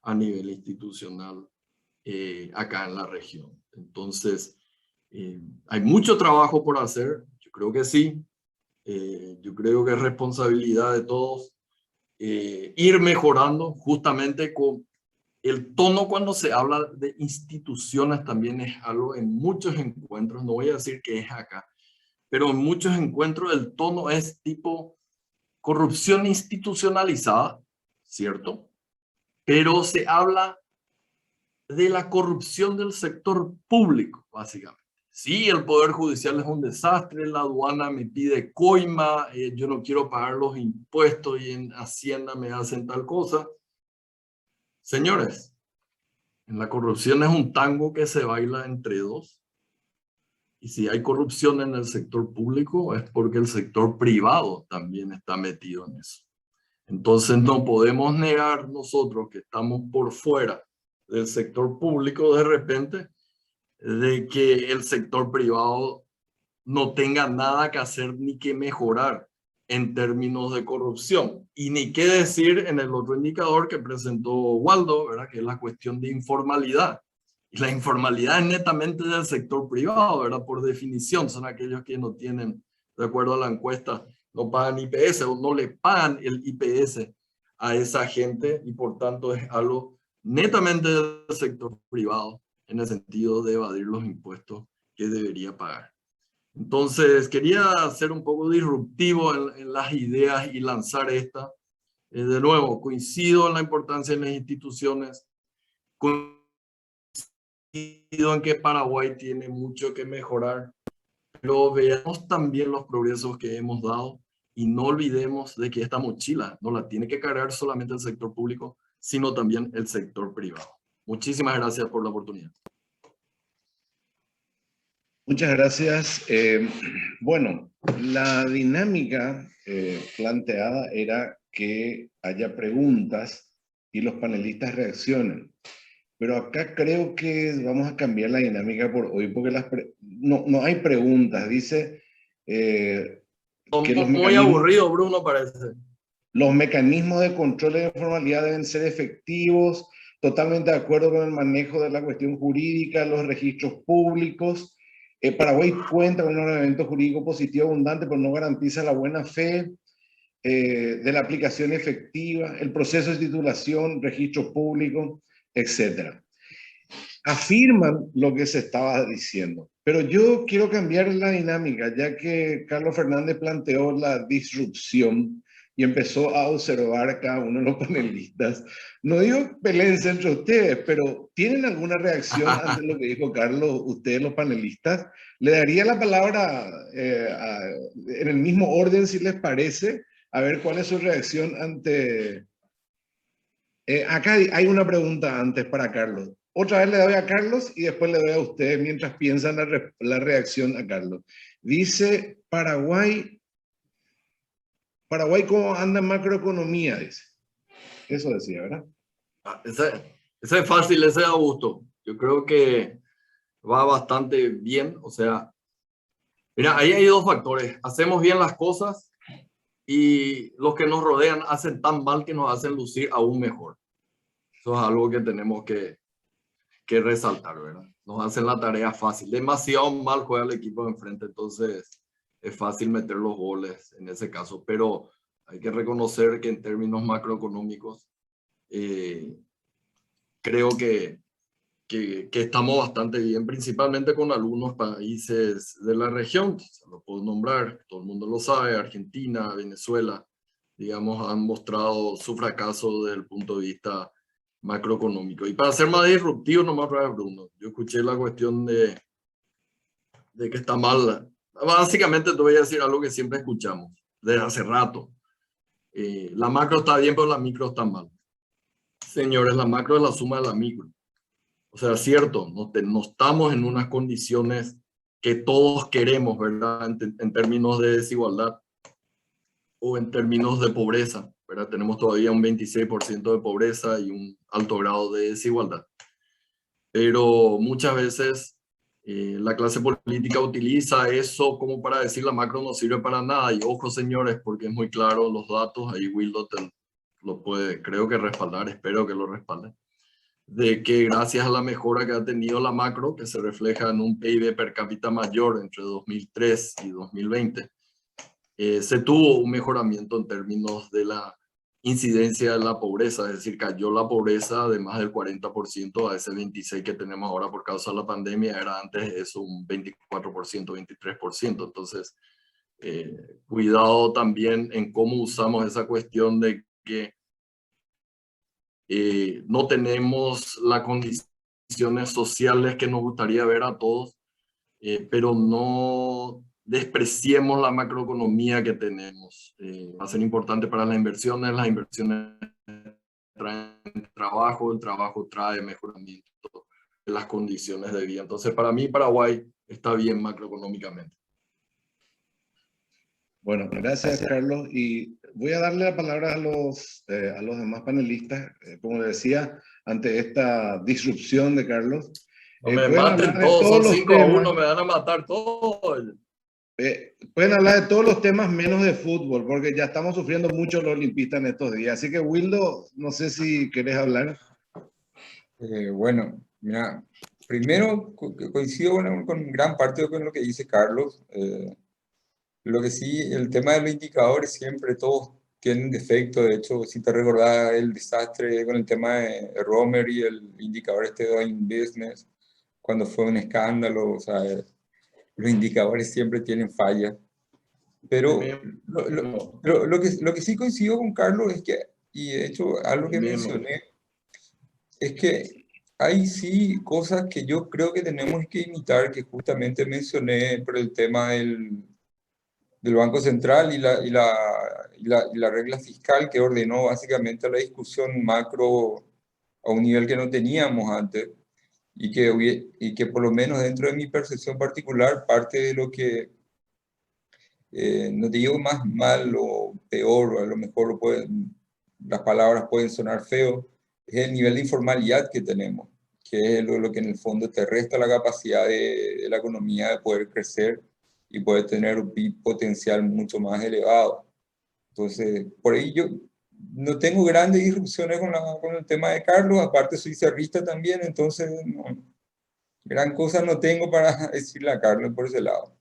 a nivel institucional acá en la región. Entonces, hay mucho trabajo por hacer, yo creo que sí. Yo creo que es responsabilidad de todos ir mejorando, justamente con el tono cuando se habla de instituciones. También es algo en muchos encuentros, no voy a decir que es acá, pero en muchos encuentros el tono es tipo corrupción institucionalizada, ¿cierto? Pero se habla de la corrupción del sector público, básicamente. Sí, el Poder Judicial es un desastre, la aduana me pide coima, yo no quiero pagar los impuestos y en Hacienda me hacen tal cosa. Señores, en la corrupción es un tango que se baila entre dos. Y si hay corrupción en el sector público es porque el sector privado también está metido en eso. Entonces no podemos negar nosotros que estamos por fuera del sector público de repente, de que el sector privado no tenga nada que hacer ni que mejorar en términos de corrupción. Y ni qué decir en el otro indicador que presentó Waldo, ¿verdad? Que es la cuestión de informalidad. Y la informalidad es netamente del sector privado, ¿verdad? Por definición, son aquellos que no tienen, de acuerdo a la encuesta, no pagan IPS o no le pagan el IPS a esa gente, y por tanto es algo netamente del sector privado en el sentido de evadir los impuestos que debería pagar. Entonces quería ser un poco disruptivo en las ideas y lanzar esta. De nuevo, coincido en la importancia de las instituciones, coincido en que Paraguay tiene mucho que mejorar, pero veamos también los progresos que hemos dado y no olvidemos de que esta mochila no la tiene que cargar solamente el sector público, sino también el sector privado. Muchísimas gracias por la oportunidad. Muchas gracias. Bueno, la dinámica planteada era que haya preguntas y los panelistas reaccionen. Pero acá creo que vamos a cambiar la dinámica por hoy, porque no hay preguntas. Dice que muy aburrido, Bruno, parece. Los mecanismos de control de la informalidad deben ser efectivos, totalmente de acuerdo con el manejo de la cuestión jurídica, los registros públicos. Paraguay cuenta con un ordenamiento jurídico positivo abundante, pero no garantiza la buena fe. de la aplicación efectiva, el proceso de titulación, registro público, etc. Afirman lo que se estaba diciendo, pero yo quiero cambiar la dinámica, ya que Carlos Fernández planteó la disrupción y empezó a observar a cada uno de los panelistas. No digo peléense entre ustedes, pero ¿tienen alguna reacción ante lo que dijo Carlos, ustedes los panelistas? Le daría la palabra en el mismo orden, si les parece, a ver cuál es su reacción ante... acá hay una pregunta antes para Carlos. Otra vez le doy a Carlos y después le doy a ustedes mientras piensan la reacción a Carlos. Dice Paraguay, ¿cómo anda en macroeconomía? Dice. Eso decía, ¿verdad? Ese es fácil, ese da gusto. Yo creo que va bastante bien. O sea, mira, ahí hay dos factores. Hacemos bien las cosas y los que nos rodean hacen tan mal que nos hacen lucir aún mejor. Eso es algo que tenemos que resaltar, ¿verdad? Nos hacen la tarea fácil. Demasiado mal juega el equipo de enfrente, entonces es fácil meter los goles en ese caso. Pero hay que reconocer que en términos macroeconómicos creo que estamos bastante bien, principalmente con algunos países de la región. Lo puedo nombrar, todo el mundo lo sabe: Argentina, Venezuela, digamos, han mostrado su fracaso desde el punto de vista macroeconómico. Y para ser más disruptivo, nomás otra vez, Bruno, yo escuché la cuestión de que está mal. Básicamente te voy a decir algo que siempre escuchamos desde hace rato. La macro está bien, pero la micro está mal. Señores, la macro es la suma de la micro. O sea, es cierto, no estamos en unas condiciones que todos queremos, ¿verdad? En términos de desigualdad o en términos de pobreza, ¿verdad? Tenemos todavía un 26% de pobreza y un alto grado de desigualdad. Pero muchas veces la clase política utiliza eso como para decir la macro no sirve para nada. Y ojo, señores, porque es muy claro los datos, ahí Wildo lo puede, creo que respaldar, espero que lo respalde, de que gracias a la mejora que ha tenido la macro, que se refleja en un PIB per cápita mayor entre 2003 y 2020, se tuvo un mejoramiento en términos de la incidencia de la pobreza, es decir, cayó la pobreza de más del 40% a ese 26% que tenemos ahora por causa de la pandemia. Era antes eso un 24%, 23%. Entonces, cuidado también en cómo usamos esa cuestión de que no tenemos las condiciones sociales que nos gustaría ver a todos, pero no despreciemos la macroeconomía que tenemos. Va a ser importante para las inversiones traen trabajo, el trabajo trae mejoramiento de las condiciones de vida. Entonces, para mí, Paraguay está bien macroeconómicamente. Bueno, gracias, Carlos. Y voy a darle la palabra a los demás panelistas. Como decía, ante esta disrupción de Carlos. No me maten todos, son 5-1, me van a matar todos. Pueden hablar de todos los temas menos de fútbol, porque ya estamos sufriendo mucho los olimpistas en estos días. Así que, Wildo, no sé si querés hablar. Bueno, mira, primero coincido con gran parte de lo que dice Carlos. Lo que sí, el tema de los indicadores siempre todos tienen defecto. De hecho, si te recordás el desastre con el tema de Romer y el indicador este de Doing Business, cuando fue un escándalo, o sea, los indicadores siempre tienen fallas. Pero lo que sí coincido con Carlos es que, y de hecho algo que mencioné, es que hay sí cosas que yo creo que tenemos que imitar, que justamente mencioné por el tema del Banco Central y la regla fiscal que ordenó básicamente la discusión macro a un nivel que no teníamos antes, y que por lo menos dentro de mi percepción particular, parte de lo que, no te digo más mal o peor, o a lo mejor las palabras pueden sonar feo, es el nivel de informalidad que tenemos, que es lo que en el fondo te resta la capacidad de la economía de poder crecer y poder tener un PIB potencial mucho más elevado. Entonces, por ahí yo no tengo grandes disrupciones con el tema de Carlos, aparte soy cerrista también, entonces no, gran cosa no tengo para decirle a Carlos por ese lado.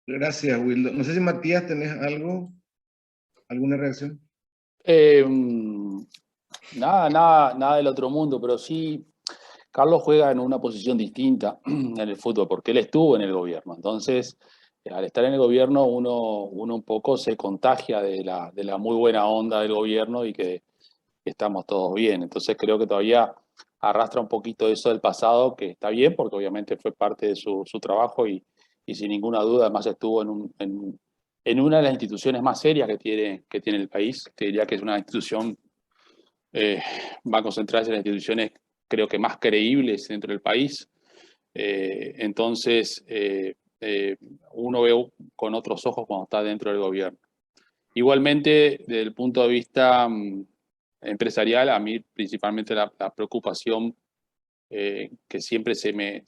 Gracias, Wildo. No sé si Matías, ¿tenés algo? ¿Alguna reacción? Nada del otro mundo, pero sí, Carlos juega en una posición distinta en el fútbol, porque él estuvo en el gobierno. Entonces, al estar en el gobierno, uno un poco se contagia de la muy buena onda del gobierno y que estamos todos bien. Entonces, creo que todavía arrastra un poquito eso del pasado, que está bien, porque obviamente fue parte de su trabajo y sin ninguna duda, además estuvo en una de las instituciones más serias que tiene el país. Te diría que es una institución, Banco Central es de las instituciones creo que más creíbles dentro del país. Entonces, uno ve con otros ojos cuando está dentro del gobierno. Igualmente, desde el punto de vista empresarial, a mí principalmente la preocupación que siempre se me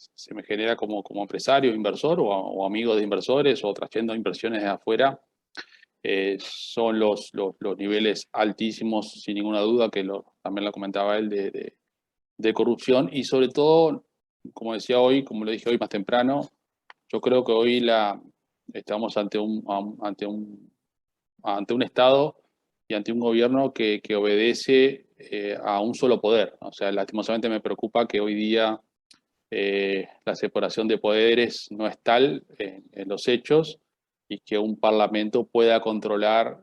genera como empresario, inversor o amigo de inversores o trayendo inversiones de afuera, son los niveles altísimos, sin ninguna duda, que también lo comentaba él, de corrupción y sobre todo, como decía hoy, como lo dije hoy más temprano, yo creo que hoy estamos ante un Estado y ante un gobierno que obedece a un solo poder. O sea, lastimosamente me preocupa que hoy día la separación de poderes no es tal en los hechos y que un parlamento pueda controlar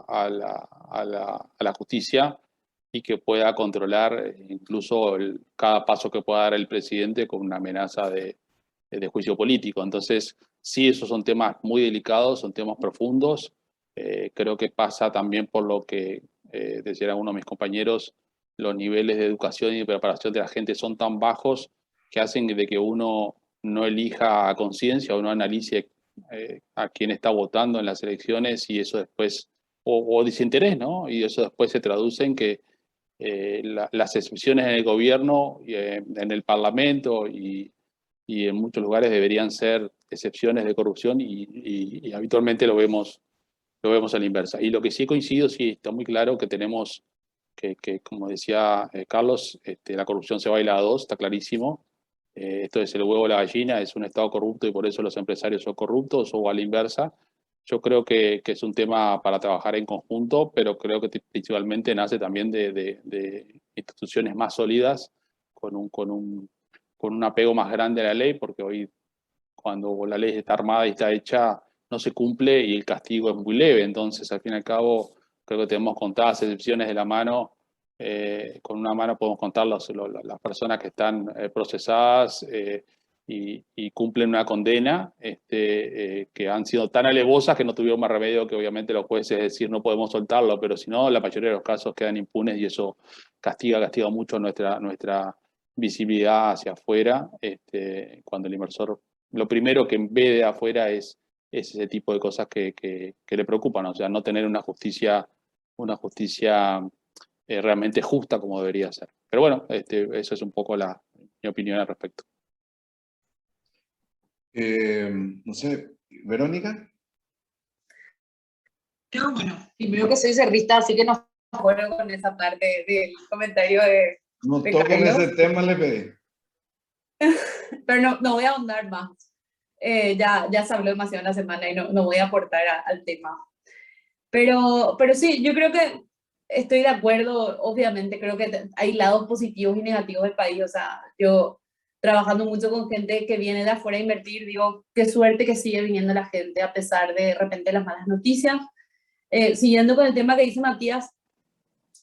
a la justicia y que pueda controlar incluso cada paso que pueda dar el presidente con una amenaza de juicio político. Entonces, sí, esos son temas muy delicados, son temas profundos. Creo que pasa también por lo que decía uno de mis compañeros, los niveles de educación y de preparación de la gente son tan bajos que hacen de que uno no elija a conciencia o no analice a quién está votando en las elecciones y eso después, o desinterés, ¿no? Y eso después se traduce en que las excepciones en el gobierno, en el parlamento y en muchos lugares deberían ser excepciones de corrupción y habitualmente lo vemos a la inversa. Y lo que sí coincido, sí, está muy claro que tenemos que como decía Carlos, la corrupción se baila a dos, está clarísimo. Esto es el huevo o la gallina, es un Estado corrupto y por eso los empresarios son corruptos o a la inversa. Yo creo que es un tema para trabajar en conjunto, pero creo que principalmente nace también de instituciones más sólidas, con un apego más grande a la ley, porque hoy cuando la ley está armada y está hecha, no se cumple y el castigo es muy leve. Entonces, al fin y al cabo, creo que tenemos contadas excepciones de la mano. Con una mano podemos contar las personas que están procesadas y cumplen una condena, que han sido tan alevosas que no tuvieron más remedio que obviamente los jueces decir no podemos soltarlo, pero si no, la mayoría de los casos quedan impunes y eso castiga mucho nuestra visibilidad hacia afuera, cuando el inversor lo primero que ve de afuera es ese tipo de cosas que le preocupan, o sea, no tener una justicia realmente justa como debería ser. Pero bueno, eso es un poco mi opinión al respecto. No sé, Verónica. No, bueno, primero que soy cerrista, así que no acuerdo con esa parte del comentario de No de toquen Carlos. ese tema, le pedí. Pero no voy a ahondar más. Ya se habló demasiado en la semana y no voy a aportar al tema. Pero sí, yo creo que estoy de acuerdo. Obviamente creo que hay lados positivos y negativos del país. O sea, yo trabajando mucho con gente que viene de afuera a invertir, digo, qué suerte que sigue viniendo la gente a pesar de repente las malas noticias. Siguiendo con el tema que dice Matías,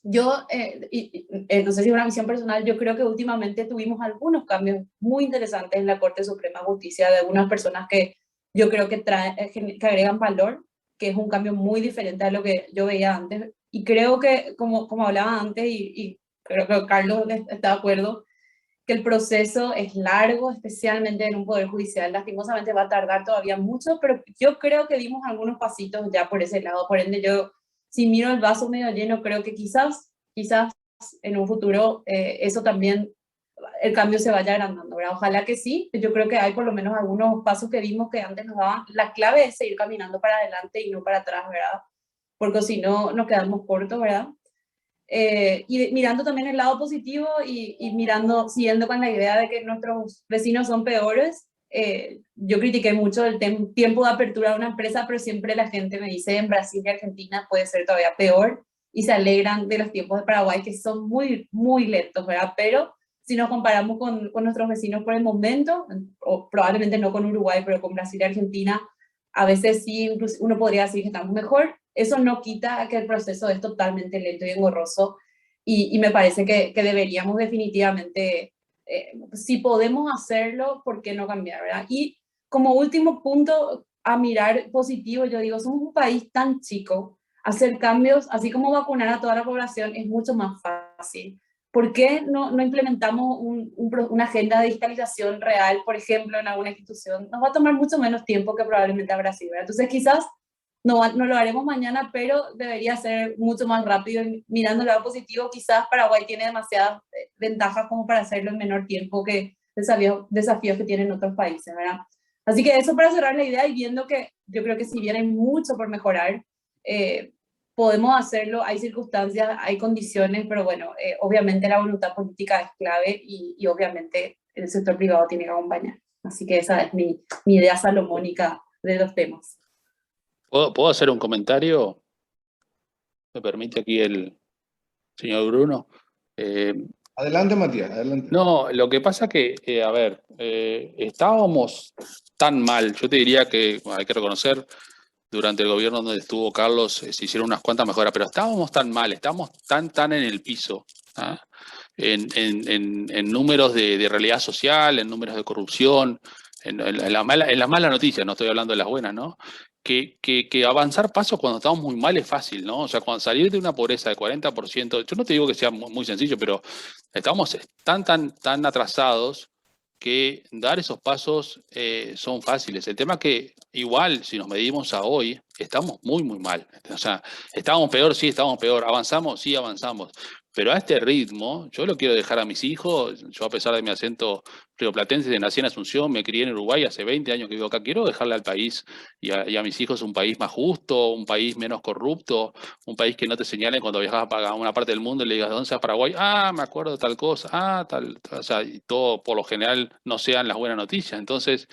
yo, no sé si es una visión personal, yo creo que últimamente tuvimos algunos cambios muy interesantes en la Corte Suprema de Justicia de algunas personas que yo creo que que agregan valor, que es un cambio muy diferente a lo que yo veía antes. Y creo que, como hablaba antes, y creo que Carlos está de acuerdo, que el proceso es largo, especialmente en un poder judicial. Lastimosamente va a tardar todavía mucho, pero yo creo que dimos algunos pasitos ya por ese lado. Por ende, yo, si miro el vaso medio lleno, creo que quizás en un futuro eso también, el cambio se vaya agrandando, ¿verdad? Ojalá que sí. Yo creo que hay por lo menos algunos pasos que vimos que antes nos daban. La clave es seguir caminando para adelante y no para atrás, ¿verdad? Porque si no, nos quedamos cortos, ¿verdad? Y mirando también el lado positivo y mirando, siguiendo con la idea de que nuestros vecinos son peores, yo critiqué mucho el tiempo de apertura de una empresa, pero siempre la gente me dice en Brasil y Argentina puede ser todavía peor y se alegran de los tiempos de Paraguay que son muy, muy lentos, ¿verdad? Pero si nos comparamos con nuestros vecinos por el momento, o probablemente no con Uruguay, pero con Brasil y Argentina, a veces sí, incluso uno podría decir que estamos mejor. Eso no quita que el proceso es totalmente lento y engorroso y me parece que deberíamos definitivamente, si podemos hacerlo, ¿por qué no cambiar, verdad? Y como último punto a mirar positivo, yo digo, somos un país tan chico, hacer cambios, así como vacunar a toda la población, es mucho más fácil. ¿Por qué no implementamos una agenda de digitalización real, por ejemplo, en alguna institución? Nos va a tomar mucho menos tiempo que probablemente a Brasil, ¿verdad? Entonces quizás no lo haremos mañana, pero debería ser mucho más rápido. Mirando el lado positivo, quizás Paraguay tiene demasiadas ventajas como para hacerlo en menor tiempo que desafíos que tienen otros países, ¿verdad? Así que eso para cerrar la idea y viendo que yo creo que si bien hay mucho por mejorar, podemos hacerlo, hay circunstancias, hay condiciones, pero bueno, obviamente la voluntad política es clave y obviamente el sector privado tiene que acompañar. Así que esa es mi idea salomónica de los temas. ¿Puedo hacer un comentario? ¿Me permite aquí el señor Bruno? Adelante, Matías, adelante. No, lo que pasa que, a ver, estábamos tan mal, yo te diría que bueno, hay que reconocer, durante el gobierno donde estuvo Carlos se hicieron unas cuantas mejoras, pero estábamos tan mal, estábamos tan en el piso, ¿ah? En números de realidad social, en números de corrupción, en la mala noticia, no estoy hablando de las buenas, ¿no? Que avanzar pasos cuando estamos muy mal es fácil, ¿no? O sea, cuando salir de una pobreza de 40%, yo no te digo que sea muy sencillo, pero estamos tan atrasados que dar esos pasos son fáciles. El tema es que igual, si nos medimos a hoy, estamos muy mal. O sea, ¿estábamos peor? Sí, estábamos peor. ¿Avanzamos? Sí, avanzamos. Pero a este ritmo, yo lo quiero dejar a mis hijos. Yo, a pesar de mi acento rioplatense, nací en Asunción, me crié en Uruguay, hace 20 años que vivo acá. Quiero dejarle al país y a mis hijos un país más justo, un país menos corrupto, un país que no te señalen cuando viajas a una parte del mundo y le digas, ¿dónde estás, Paraguay? Ah, me acuerdo de tal cosa. Ah, tal. O sea, y todo por lo general no sean las buenas noticias. Entonces,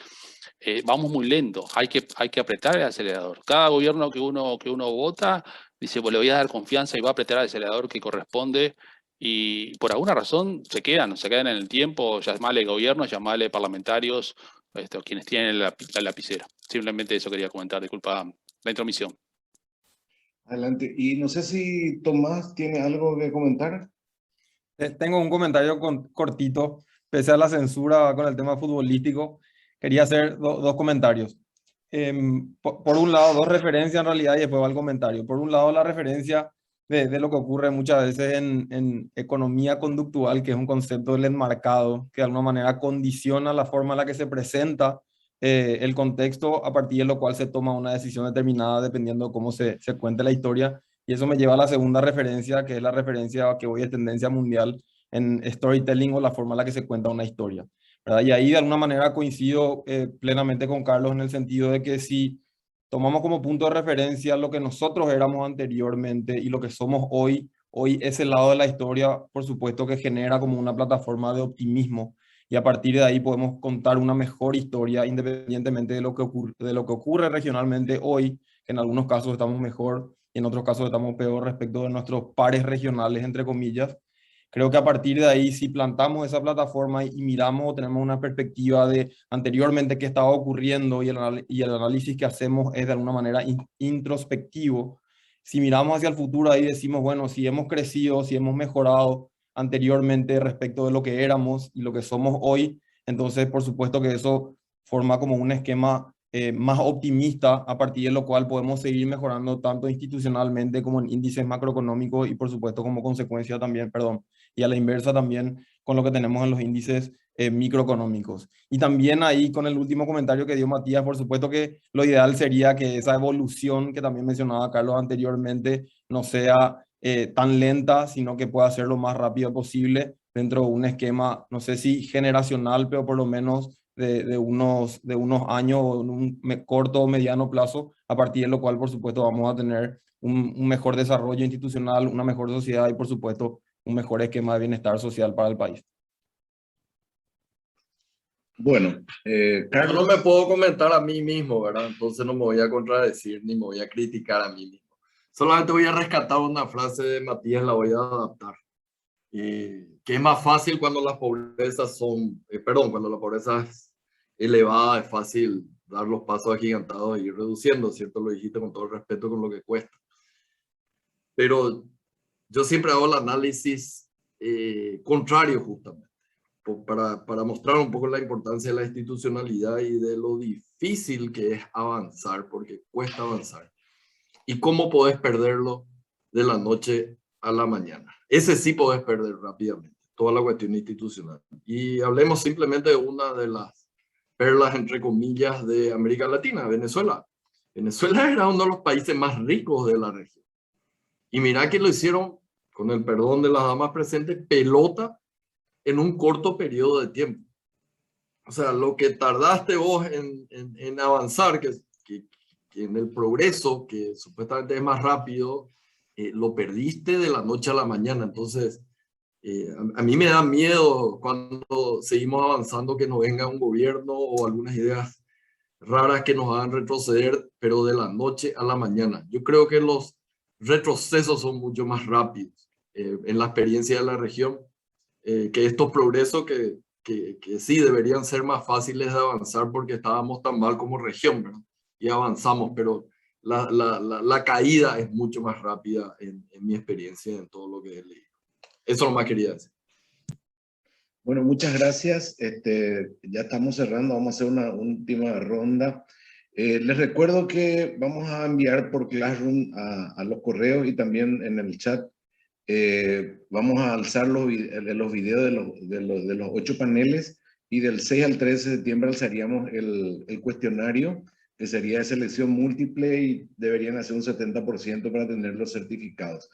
vamos muy lento. Hay que apretar el acelerador. Cada gobierno que uno vota dice, pues le voy a dar confianza y va a apretar el acelerador que corresponde. Y por alguna razón se quedan en el tiempo, llamarle gobierno, llamarle parlamentarios, quienes tienen la lapicera. Simplemente eso quería comentar, disculpa la intromisión. Adelante. Y no sé si Tomás tiene algo que comentar. Tengo un comentario cortito, pese a la censura con el tema futbolístico. Quería hacer dos comentarios. Por un lado, dos referencias en realidad y después va el comentario. Por un lado, la referencia de lo que ocurre muchas veces en economía conductual, que es un concepto del enmarcado, que de alguna manera condiciona la forma en la que se presenta el contexto a partir de lo cual se toma una decisión determinada dependiendo de cómo se cuente la historia. Y eso me lleva a la segunda referencia, que es la referencia que hoy es tendencia mundial en storytelling o la forma en la que se cuenta una historia, ¿verdad? Y ahí de alguna manera coincido plenamente con Carlos en el sentido de que si tomamos como punto de referencia lo que nosotros éramos anteriormente y lo que somos hoy ese lado de la historia, por supuesto que genera como una plataforma de optimismo y a partir de ahí podemos contar una mejor historia independientemente de lo que ocurre regionalmente hoy, que en algunos casos estamos mejor y en otros casos estamos peor respecto de nuestros pares regionales, entre comillas. Creo que a partir de ahí, si plantamos esa plataforma y miramos, tenemos una perspectiva de anteriormente qué estaba ocurriendo y el análisis que hacemos es de alguna manera introspectivo. Si miramos hacia el futuro, ahí decimos, bueno, si hemos crecido, si hemos mejorado anteriormente respecto de lo que éramos y lo que somos hoy, entonces por supuesto que eso forma como un esquema más optimista a partir de lo cual podemos seguir mejorando tanto institucionalmente como en índices macroeconómicos y por supuesto como consecuencia también, perdón, y a la inversa también con lo que tenemos en los índices microeconómicos. Y también ahí con el último comentario que dio Matías, por supuesto que lo ideal sería que esa evolución que también mencionaba Carlos anteriormente no sea tan lenta, sino que pueda ser lo más rápido posible dentro de un esquema, no sé si generacional, pero por lo menos de unos años o en un corto o mediano plazo, a partir de lo cual, por supuesto, vamos a tener un mejor desarrollo institucional, una mejor sociedad y, por supuesto, un mejor esquema de bienestar social para el país. Bueno, Yo Carlos. no me puedo comentar a mí mismo, ¿verdad? Entonces no me voy a contradecir ni me voy a criticar a mí mismo. Solamente voy a rescatar una frase de Matías, la voy a adaptar. Que es más fácil cuando las pobrezas son, cuando la pobreza es elevada, es fácil dar los pasos agigantados y ir reduciendo, ¿cierto? Lo dijiste con todo el respeto con lo que cuesta. Pero yo siempre hago el análisis contrario justamente, para mostrar un poco la importancia de la institucionalidad y de lo difícil que es avanzar, porque cuesta avanzar. Y cómo podés perderlo de la noche a la mañana. Ese sí podés perder rápidamente, toda la cuestión institucional. Y hablemos simplemente de una de las perlas, entre comillas, de América Latina, Venezuela. Venezuela era uno de los países más ricos de la región. Y mirá que lo hicieron, con el perdón de las damas presentes, pelota en un corto periodo de tiempo. O sea, lo que tardaste vos en avanzar, que en el progreso, que supuestamente es más rápido, lo perdiste de la noche a la mañana. Entonces, a mí me da miedo cuando seguimos avanzando que nos venga un gobierno o algunas ideas raras que nos hagan retroceder, pero de la noche a la mañana. Yo creo que los retrocesos son mucho más rápidos en la experiencia de la región que estos progresos que sí deberían ser más fáciles de avanzar porque estábamos tan mal como región, ¿verdad? Y avanzamos, pero la caída es mucho más rápida en mi experiencia, en todo lo que he leído. Eso nomás quería decir. Bueno, muchas gracias. Ya estamos cerrando, vamos a hacer una última ronda. Les recuerdo que vamos a enviar por Classroom a los correos y también en el chat. Vamos a alzar los videos de los 8 paneles y del 6 al 13 de septiembre alzaríamos el cuestionario, que sería de selección múltiple y deberían hacer un 70% para tener los certificados.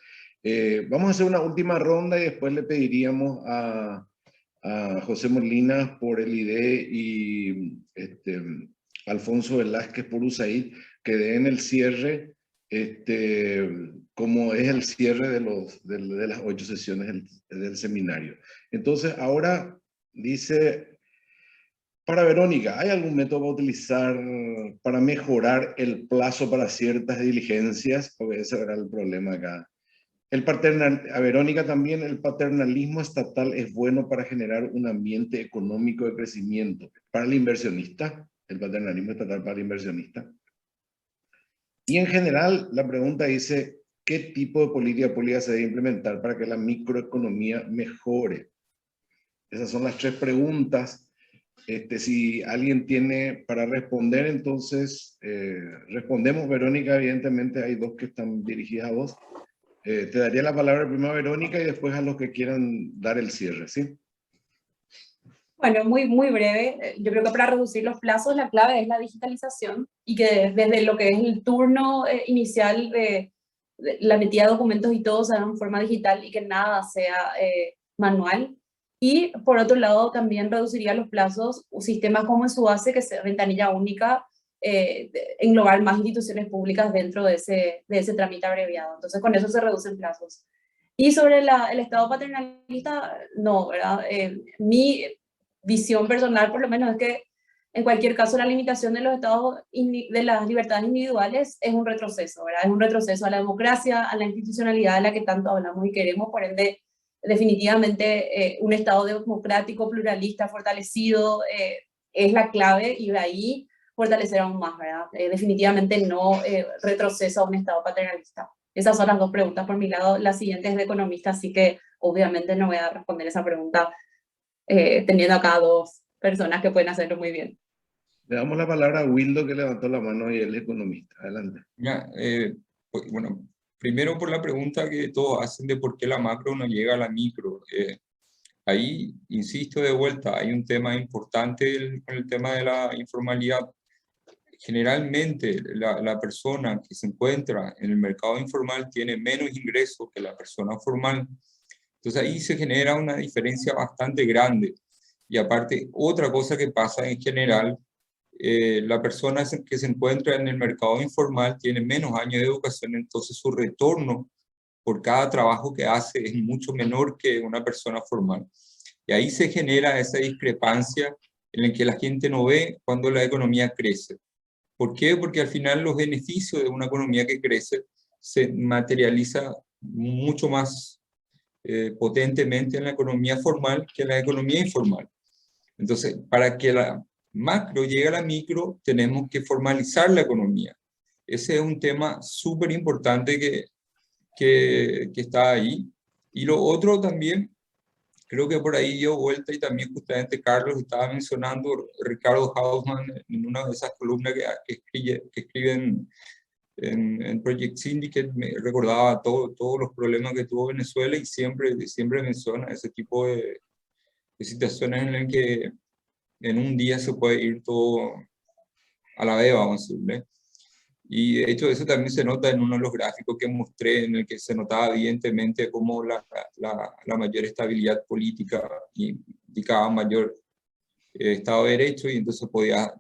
Vamos a hacer una última ronda y después le pediríamos a José Molina por el ID y Alfonso Velázquez por USAID que den el cierre, como es el cierre de las 8 sesiones del seminario. Entonces, ahora dice, para Verónica, ¿hay algún método para utilizar para mejorar el plazo para ciertas diligencias? Porque ese era el problema acá. A Verónica también, el paternalismo estatal es bueno para generar un ambiente económico de crecimiento. Para el inversionista, el paternalismo estatal para el inversionista. Y en general, la pregunta dice, ¿qué tipo de política pública se debe implementar para que la microeconomía mejore? Esas son las 3 preguntas. Si alguien tiene para responder, entonces respondemos. Verónica, evidentemente hay 2 que están dirigidas a vos. Te daría la palabra primero a Verónica y después a los que quieran dar el cierre, ¿sí? Bueno, muy breve. Yo creo que para reducir los plazos la clave es la digitalización y que desde lo que es el turno inicial de la metida de documentos y todo sea en forma digital y que nada sea manual. Y por otro lado también reduciría los plazos, sistemas como en su base, que sea ventanilla única, englobar más instituciones públicas dentro de ese trámite abreviado. Entonces con eso se reducen plazos. Y sobre el Estado paternalista, no, ¿verdad? Mi visión personal por lo menos es que en cualquier caso la limitación de los estados, de las libertades individuales es un retroceso, ¿verdad? Es un retroceso a la democracia, a la institucionalidad de la que tanto hablamos y queremos, por ende definitivamente un estado democrático, pluralista, fortalecido es la clave y de ahí fortalecer aún más, ¿verdad? Definitivamente no retroceso a un estado paternalista. Esas son las 2 preguntas por mi lado. La siguiente es de economista, así que obviamente no voy a responder esa pregunta teniendo acá 2 personas que pueden hacerlo muy bien. Le damos la palabra a Wildo, que levantó la mano y él es economista. Adelante. Ya, bueno, primero por la pregunta que todos hacen de por qué la macro no llega a la micro. Ahí, insisto de vuelta, hay un tema importante con el tema de la informalidad. Generalmente la persona que se encuentra en el mercado informal tiene menos ingresos que la persona formal. Entonces ahí se genera una diferencia bastante grande. Y aparte, otra cosa que pasa en general, la persona que se encuentra en el mercado informal tiene menos años de educación, entonces su retorno por cada trabajo que hace es mucho menor que una persona formal. Y ahí se genera esa discrepancia en el que la gente no ve cuando la economía crece. ¿Por qué? Porque al final los beneficios de una economía que crece se materializa mucho más potentemente en la economía formal que en la economía informal. Entonces, para que la macro llegue a la micro, tenemos que formalizar la economía. Ese es un tema súper importante que está ahí. Y lo otro también, creo que por ahí dio vuelta y también justamente Carlos estaba mencionando, Ricardo Hausmann, en una de esas columnas que escriben en Project Syndicate, me recordaba todos los problemas que tuvo Venezuela y siempre menciona ese tipo de situaciones en las que en un día se puede ir todo a la vez, vamos a decirle. Y de hecho eso también se nota en uno de los gráficos que mostré, en el que se notaba evidentemente cómo la mayor estabilidad política indicaba mayor Estado de Derecho, y entonces podía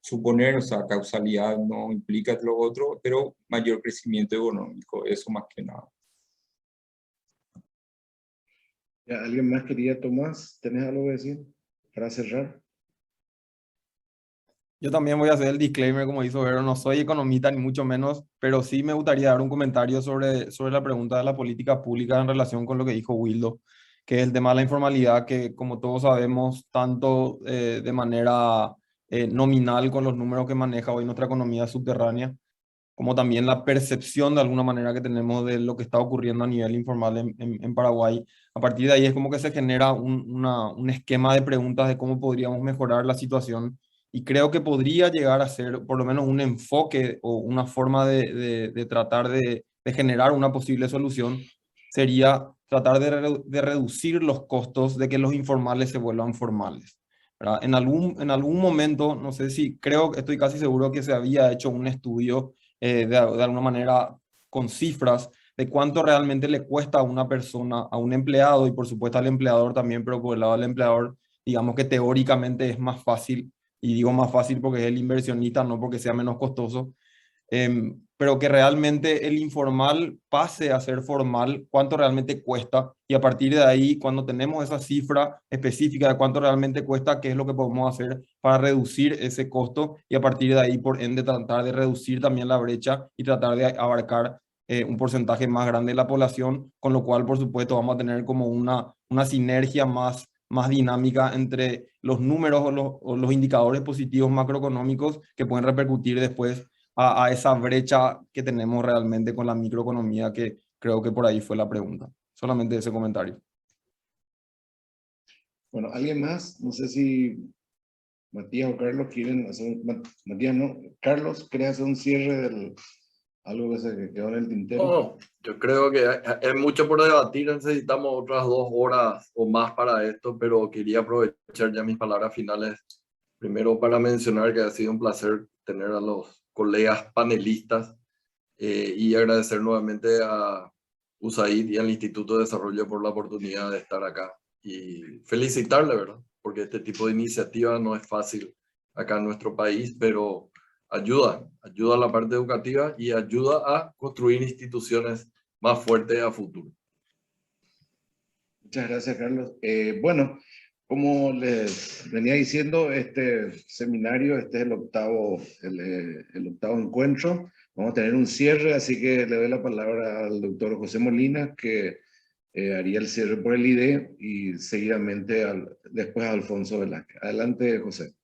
suponer, o sea, causalidad no implica lo otro, pero mayor crecimiento económico, eso más que nada. ¿Alguien más quería, Tomás? ¿Tenés algo que decir para cerrar? Yo también voy a hacer el disclaimer, como hizo Vero, no soy economista ni mucho menos, pero sí me gustaría dar un comentario sobre la pregunta de la política pública en relación con lo que dijo Wildo, que es el tema de la informalidad, que como todos sabemos, tanto de manera nominal con los números que maneja hoy nuestra economía subterránea, como también la percepción de alguna manera que tenemos de lo que está ocurriendo a nivel informal en Paraguay. A partir de ahí es como que se genera un esquema de preguntas de cómo podríamos mejorar la situación, y creo que podría llegar a ser por lo menos un enfoque o una forma de tratar de generar una posible solución, sería tratar de reducir los costos de que los informales se vuelvan formales, ¿verdad? En algún momento, no sé si, creo, estoy casi seguro que se había hecho un estudio de alguna manera con cifras de cuánto realmente le cuesta a una persona, a un empleado y por supuesto al empleador también, pero por el lado del empleador, digamos que teóricamente es más fácil, y digo más fácil porque es el inversionista, no porque sea menos costoso, pero que realmente el informal pase a ser formal, cuánto realmente cuesta, y a partir de ahí, cuando tenemos esa cifra específica de cuánto realmente cuesta, qué es lo que podemos hacer para reducir ese costo, y a partir de ahí, por ende, tratar de reducir también la brecha y tratar de abarcar un porcentaje más grande de la población, con lo cual, por supuesto, vamos a tener como una sinergia más dinámica entre los números o los indicadores positivos macroeconómicos que pueden repercutir después a esa brecha que tenemos realmente con la microeconomía, que creo que por ahí fue la pregunta. Solamente ese comentario. Bueno, ¿alguien más? No sé si Matías o Carlos quieren hacer... Matías, no. Carlos, ¿querés hacer un cierre del algo que se quedó en el tintero? No, yo creo que hay mucho por debatir, necesitamos otras 2 horas o más para esto, pero quería aprovechar ya mis palabras finales, primero para mencionar que ha sido un placer tener a los colegas panelistas y agradecer nuevamente a USAID y al Instituto de Desarrollo por la oportunidad de estar acá y felicitarle, ¿verdad? Porque este tipo de iniciativa no es fácil acá en nuestro país, pero ayuda a la parte educativa y ayuda a construir instituciones más fuertes a futuro. Muchas gracias, Carlos. Bueno, como les venía diciendo, este seminario, este es el octavo encuentro. Vamos a tener un cierre, así que le doy la palabra al doctor José Molina, que haría el cierre por el IDE, y seguidamente después a Alfonso Velázquez. Adelante, José.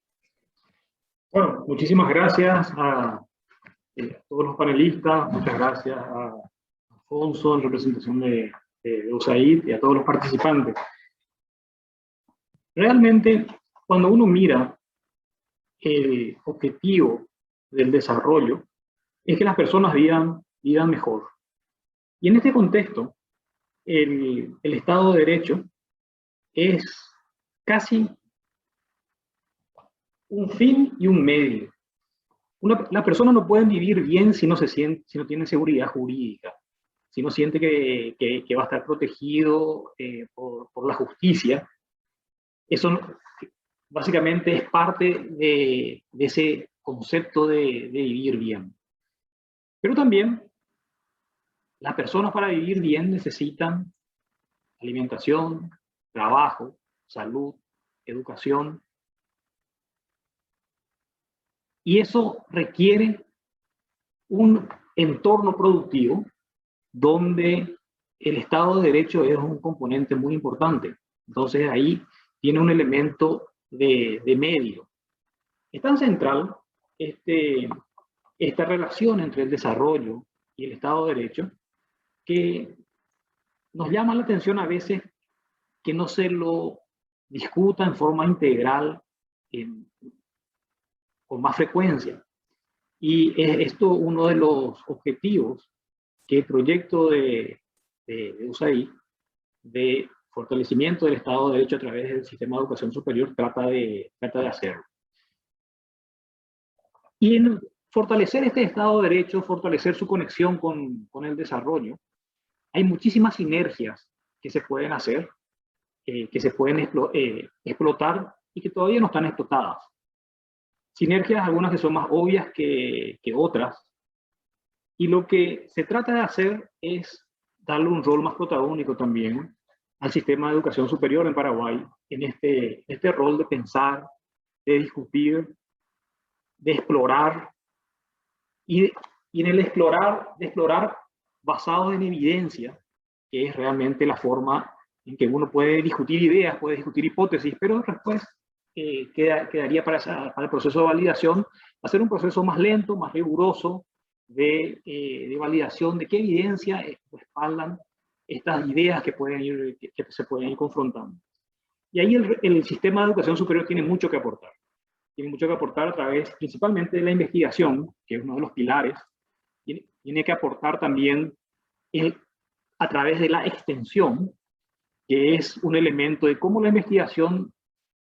Bueno, muchísimas gracias a todos los panelistas, muchas gracias a Alfonso en representación de USAID y a todos los participantes. Realmente, cuando uno mira el objetivo del desarrollo, es que las personas vivan mejor. Y en este contexto, el Estado de Derecho es casi un fin y un medio. Las personas no pueden vivir bien si no tienen seguridad jurídica, si no siente que va a estar protegido por la justicia. Eso básicamente es parte de ese concepto de vivir bien. Pero también las personas para vivir bien necesitan alimentación, trabajo, salud, educación, Y eso requiere un entorno productivo donde el Estado de Derecho es un componente muy importante. Entonces ahí tiene un elemento de medio. Es tan central esta relación entre el desarrollo y el Estado de Derecho que nos llama la atención a veces que no se lo discuta en forma integral con más frecuencia. Y es esto uno de los objetivos que el proyecto de USAID, de fortalecimiento del Estado de Derecho a través del sistema de educación superior, trata de hacerlo. Y en fortalecer este Estado de Derecho, fortalecer su conexión con el desarrollo, hay muchísimas sinergias que se pueden hacer, que se pueden explotar y que todavía no están explotadas. Sinergias, algunas que son más obvias que otras. Y lo que se trata de hacer es darle un rol más protagónico también al sistema de educación superior en Paraguay, en este rol de pensar, de discutir, de explorar, y en el explorar basado en evidencia, que es realmente la forma en que uno puede discutir ideas, puede discutir hipótesis, pero después quedaría para el proceso de validación hacer un proceso más lento, más riguroso de validación de qué evidencia respaldan estas ideas que se pueden ir confrontando. Y ahí el sistema de educación superior tiene mucho que aportar. Tiene mucho que aportar a través principalmente de la investigación, que es uno de los pilares. Tiene que aportar también a través de la extensión, que es un elemento de cómo la investigación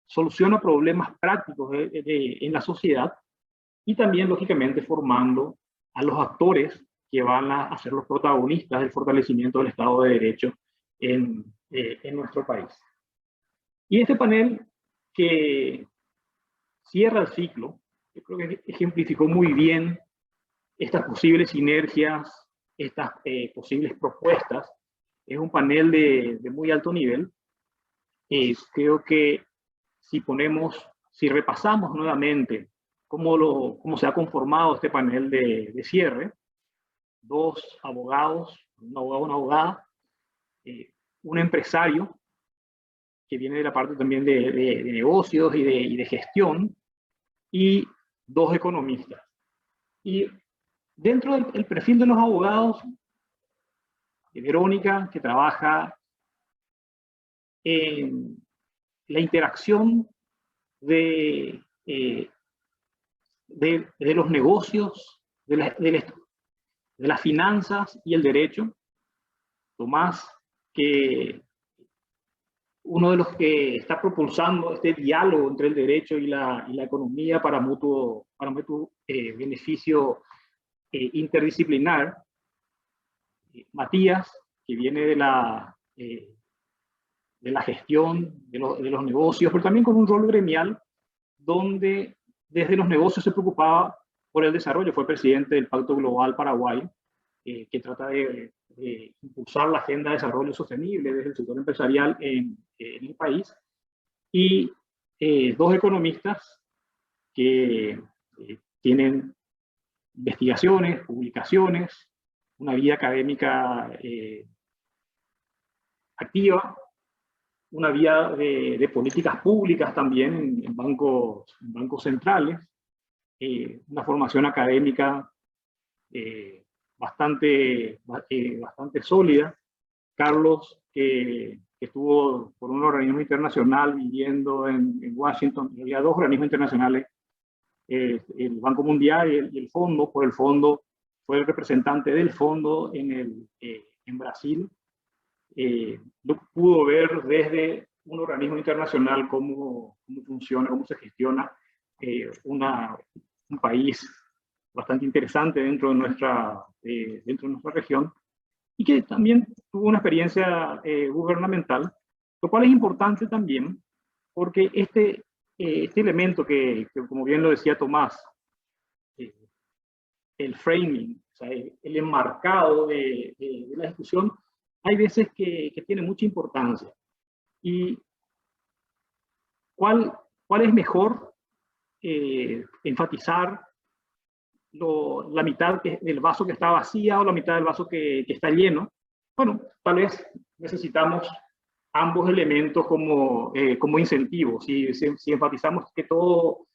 soluciona problemas prácticos en la sociedad, y también, lógicamente, formando a los actores que van a ser los protagonistas del fortalecimiento del Estado de Derecho en nuestro país. Y este panel que cierra el ciclo, yo creo que ejemplificó muy bien estas posibles sinergias, estas posibles propuestas. Es un panel de muy alto nivel. Creo que si repasamos nuevamente cómo se ha conformado este panel de cierre, dos abogados, un abogado, una abogada, un empresario que viene de la parte también de negocios y de gestión, y dos economistas. Y dentro del perfil de los abogados, Verónica, que trabaja en la interacción de los negocios, de las finanzas y el derecho. Tomás, que uno de los que está propulsando este diálogo entre el derecho y la economía para mutuo beneficio interdisciplinar. Matías, que viene de la gestión de los negocios, pero también con un rol gremial, donde desde los negocios se preocupaba por el desarrollo. Fue presidente del Pacto Global Paraguay, que trata de impulsar la agenda de desarrollo sostenible desde el sector empresarial en el país. Y dos economistas que tienen investigaciones, publicaciones, una vida académica activa, una vida de políticas públicas también en bancos centrales, una formación académica bastante sólida. Carlos, que estuvo por un organismo internacional viviendo en Washington, había dos organismos internacionales, el Banco Mundial y el Fondo. Por el Fondo fue el representante del Fondo en Brasil. Pudo ver desde un organismo internacional cómo funciona, cómo se gestiona un país bastante interesante dentro de nuestra región, y que también tuvo una experiencia gubernamental, lo cual es importante también porque este elemento que, como bien lo decía Tomás, el framing, o sea, el enmarcado de la discusión, hay veces que tiene mucha importancia. ¿Y cuál es mejor enfatizar la mitad del vaso que está vacía o la mitad del vaso que está lleno. Bueno, tal vez necesitamos ambos elementos como incentivos. Si enfatizamos que todo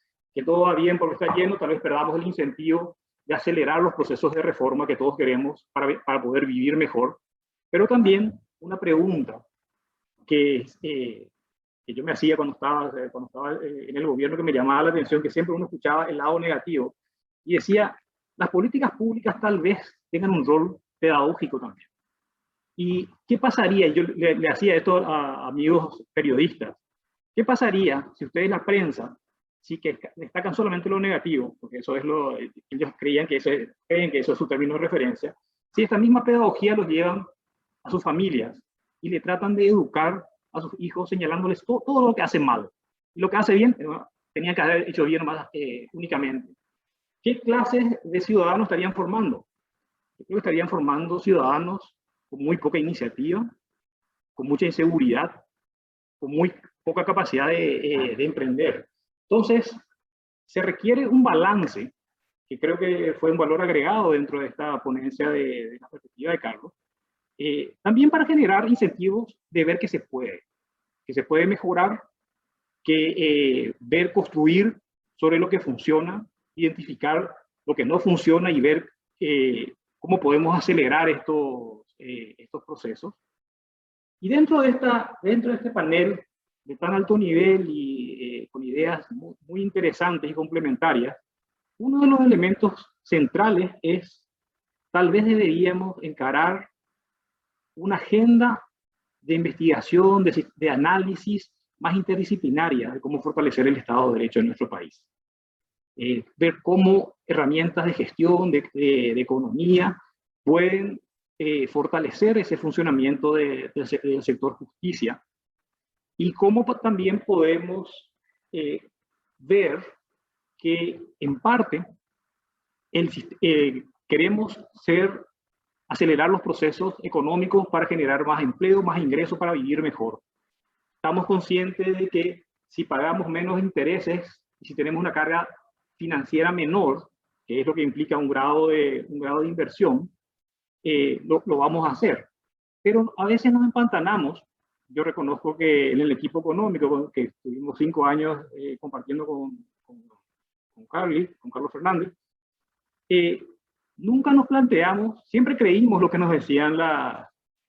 va bien porque está lleno, tal vez perdamos el incentivo de acelerar los procesos de reforma que todos queremos para poder vivir mejor. Pero también una pregunta que yo me hacía cuando estaba en el gobierno, que me llamaba la atención, que siempre uno escuchaba el lado negativo, y decía, las políticas públicas tal vez tengan un rol pedagógico también. ¿Y qué pasaría? Yo le hacía esto a amigos periodistas. ¿Qué pasaría si ustedes, la prensa, sí que destacan solamente lo negativo, porque eso es ellos creen que eso es su término de referencia, si esta misma pedagogía los llevan a sus familias y le tratan de educar a sus hijos señalándoles todo lo que hacen mal? Y lo que hace bien, tenían que haber hecho bien más únicamente. ¿Qué clases de ciudadanos estarían formando? Yo creo que estarían formando ciudadanos con muy poca iniciativa, con mucha inseguridad, con muy poca capacidad de emprender. Entonces, se requiere un balance, que creo que fue un valor agregado dentro de esta ponencia de la perspectiva de Carlos, también para generar incentivos de ver que se puede mejorar, que ver, construir sobre lo que funciona, identificar lo que no funciona y ver cómo podemos acelerar estos procesos. Y dentro de este panel de tan alto nivel y con ideas muy interesantes y complementarias, uno de los elementos centrales es, tal vez deberíamos encarar una agenda de investigación, de análisis más interdisciplinaria de cómo fortalecer el Estado de Derecho en nuestro país. Ver cómo herramientas de gestión, de economía, pueden fortalecer ese funcionamiento del sector justicia, y cómo también podemos ver que en parte queremos acelerar los procesos económicos para generar más empleo, más ingresos, para vivir mejor. Estamos conscientes de que si pagamos menos intereses y si tenemos una carga financiera menor, que es lo que implica un grado de inversión, lo vamos a hacer. Pero a veces nos empantanamos. Yo reconozco que en el equipo económico, que estuvimos 5 años compartiendo con Carlos Fernández, nunca nos planteamos, siempre creímos lo que nos decían las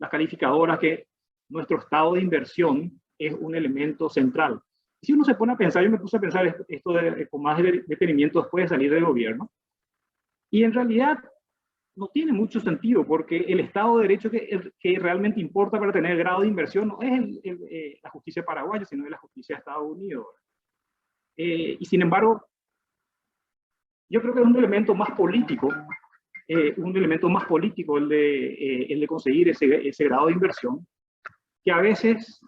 calificadoras, que nuestro estado de inversión es un elemento central. Si uno se pone a pensar, yo me puse a pensar esto con más detenimiento después de salir del gobierno, y en realidad no tiene mucho sentido, porque el Estado de Derecho que realmente importa para tener el grado de inversión no es la justicia paraguaya, sino es la justicia de Estados Unidos. Y sin embargo, yo creo que es un elemento más político, el de conseguir ese grado de inversión, que a veces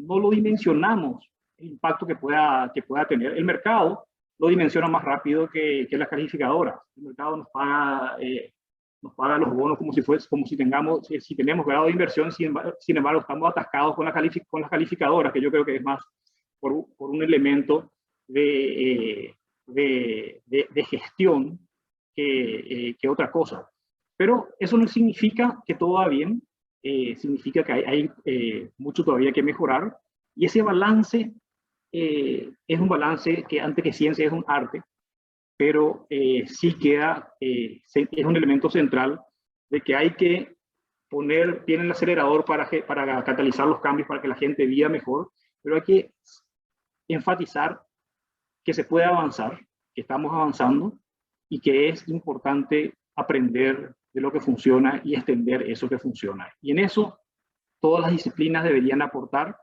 no lo dimensionamos, el impacto que pueda tener. El mercado lo dimensiona más rápido que las calificadoras. El mercado nos paga los bonos como si tenemos grado de inversión. Sin embargo, estamos atascados con las calificadoras, que yo creo que es más por un elemento de gestión que otra cosa. Pero eso no significa que todo va bien, significa que hay mucho todavía que mejorar, y ese balance es un balance que, antes que ciencia, es un arte, pero sí queda, es un elemento central de que hay que poner bien el acelerador para catalizar los cambios, para que la gente viva mejor, pero hay que enfatizar que se puede avanzar, que estamos avanzando, y que es importante aprender de lo que funciona y extender eso que funciona. Y en eso todas las disciplinas deberían aportar,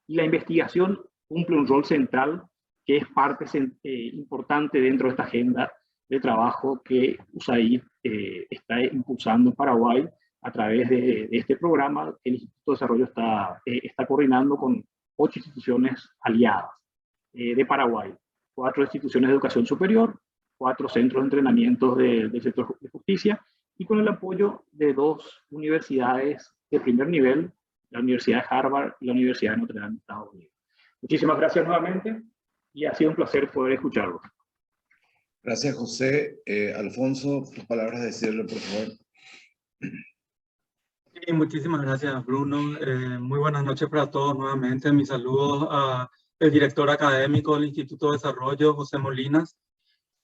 y la investigación cumple un rol central, que es parte importante dentro de esta agenda de trabajo que USAID está impulsando en Paraguay a través de este programa que el Instituto de Desarrollo está coordinando con 8 instituciones aliadas de Paraguay, 4 instituciones de educación superior, 4 centros de entrenamiento del sector de justicia, y con el apoyo de 2 universidades de primer nivel, la Universidad de Harvard y la Universidad de Notre Dame de Estados Unidos. Muchísimas gracias nuevamente, y ha sido un placer poder escucharlos. Gracias, José. Alfonso, tus palabras de cierre, por favor. Sí, muchísimas gracias, Bruno. Muy buenas noches para todos nuevamente. Mis saludos al director académico del Instituto de Desarrollo, José Molinas,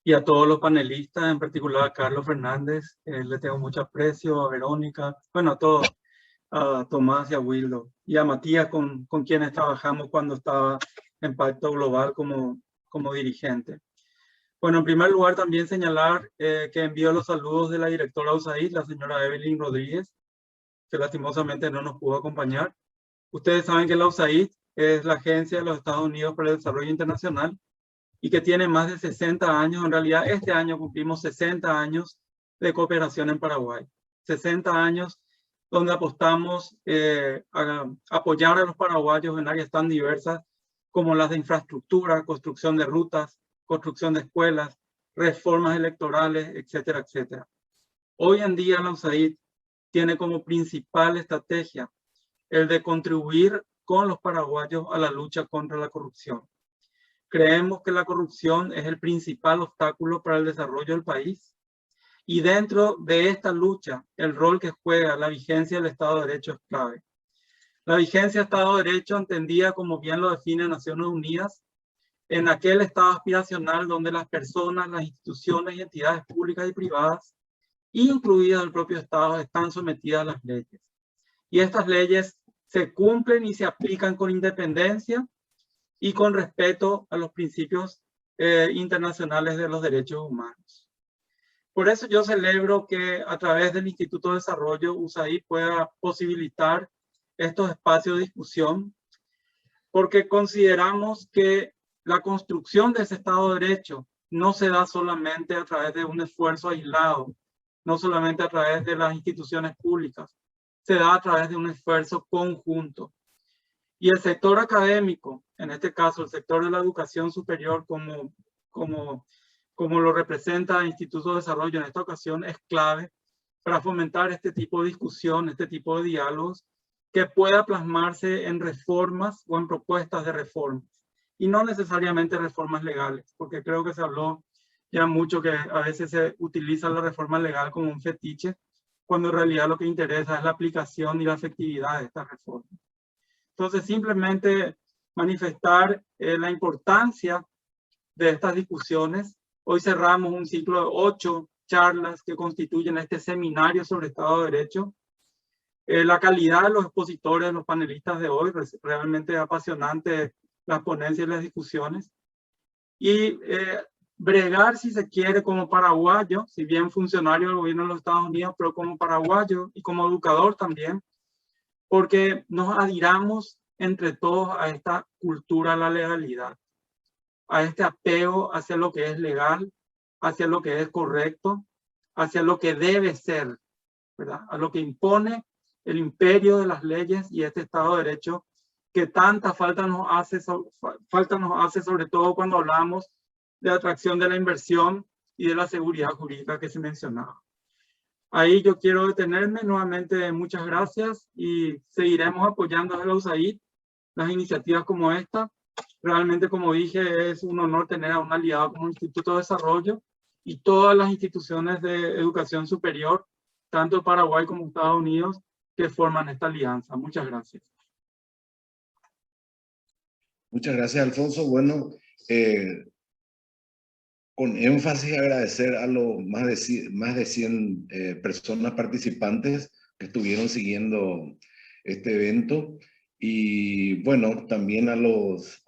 y a todos los panelistas, en particular a Carlos Fernández. Le tengo mucho aprecio, a Verónica, bueno, a todos, a Tomás y a Wildo, y a Matías, con quienes trabajamos cuando estaba en Pacto Global como dirigente. Bueno, en primer lugar también señalar que envío los saludos de la directora USAID, la señora Evelyn Rodríguez, que lastimosamente no nos pudo acompañar. Ustedes saben que la USAID es la Agencia de los Estados Unidos para el Desarrollo Internacional y que tiene más de 60 años. En realidad, este año cumplimos 60 años de cooperación en Paraguay. 60 años donde apostamos a apoyar a los paraguayos en áreas tan diversas como las de infraestructura, construcción de rutas, construcción de escuelas, reformas electorales, etcétera, etcétera. Hoy en día la USAID tiene como principal estrategia el de contribuir con los paraguayos a la lucha contra la corrupción. Creemos que la corrupción es el principal obstáculo para el desarrollo del país y dentro de esta lucha el rol que juega la vigencia del Estado de Derecho es clave. La vigencia del Estado de Derecho entendida como bien lo define Naciones Unidas en aquel estado aspiracional donde las personas, las instituciones y entidades públicas y privadas, incluidas el propio Estado, están sometidas a las leyes. Y estas leyes se cumplen y se aplican con independencia y con respeto a los principios internacionales de los derechos humanos. Por eso yo celebro que a través del Instituto de Desarrollo USAID pueda posibilitar estos espacios de discusión, porque consideramos que la construcción de ese Estado de Derecho no se da solamente a través de un esfuerzo aislado, no solamente a través de las instituciones públicas, se da a través de un esfuerzo conjunto. Y el sector académico, en este caso el sector de la educación superior como lo representa el Instituto de Desarrollo en esta ocasión, es clave para fomentar este tipo de discusión, este tipo de diálogos, que pueda plasmarse en reformas o en propuestas de reformas. Y no necesariamente reformas legales, porque creo que se habló ya mucho que a veces se utiliza la reforma legal como un fetiche, cuando en realidad lo que interesa es la aplicación y la efectividad de esta reforma. Entonces, simplemente manifestar la importancia de estas discusiones. Hoy cerramos un ciclo de 8 charlas que constituyen este seminario sobre Estado de Derecho. La calidad de los expositores, los panelistas de hoy, realmente apasionante las ponencias y las discusiones. Y bregar, si se quiere, como paraguayo, si bien funcionario del gobierno de los Estados Unidos, pero como paraguayo y como educador también, porque nos adhiramos entre todos a esta cultura de la legalidad, a este apego hacia lo que es legal, hacia lo que es correcto, hacia lo que debe ser, ¿verdad? A lo que impone el imperio de las leyes y este Estado de Derecho que tanta falta nos hace sobre todo cuando hablamos de atracción de la inversión y de la seguridad jurídica que se mencionaba. Ahí yo quiero detenerme nuevamente. Muchas gracias y seguiremos apoyando a la USAID, las iniciativas como esta. Realmente, como dije, es un honor tener a un aliado como el Instituto de Desarrollo y todas las instituciones de educación superior, tanto Paraguay como Estados Unidos, que forman esta alianza. Muchas gracias. Muchas gracias, Alfonso. Bueno, con énfasis agradecer a los más de 100 personas participantes que estuvieron siguiendo este evento y bueno, también a los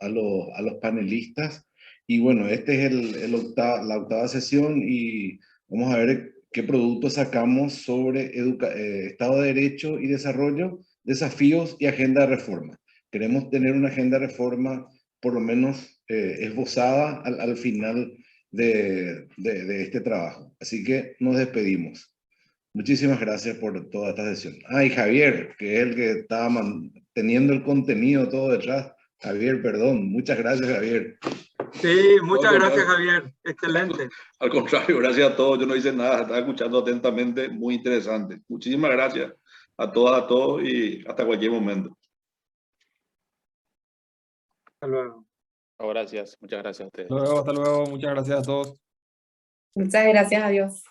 panelistas. Y bueno, este es la octava sesión y vamos a ver qué productos sacamos sobre Estado de Derecho y Desarrollo, desafíos y agenda de reforma. Queremos tener una agenda de reforma por lo menos esbozada al final de este trabajo. Así que nos despedimos. Muchísimas gracias por toda esta sesión. Y Javier, que es el que estaba teniendo el contenido todo detrás. Javier, perdón. Muchas gracias, Javier. Sí, muchas gracias, Javier. Excelente. Al contrario, gracias a todos. Yo no hice nada, estaba escuchando atentamente. Muy interesante. Muchísimas gracias a todas, a todos y hasta cualquier momento. Hasta luego. Gracias, muchas gracias a ustedes. Hasta luego, muchas gracias a todos. Muchas gracias, adiós.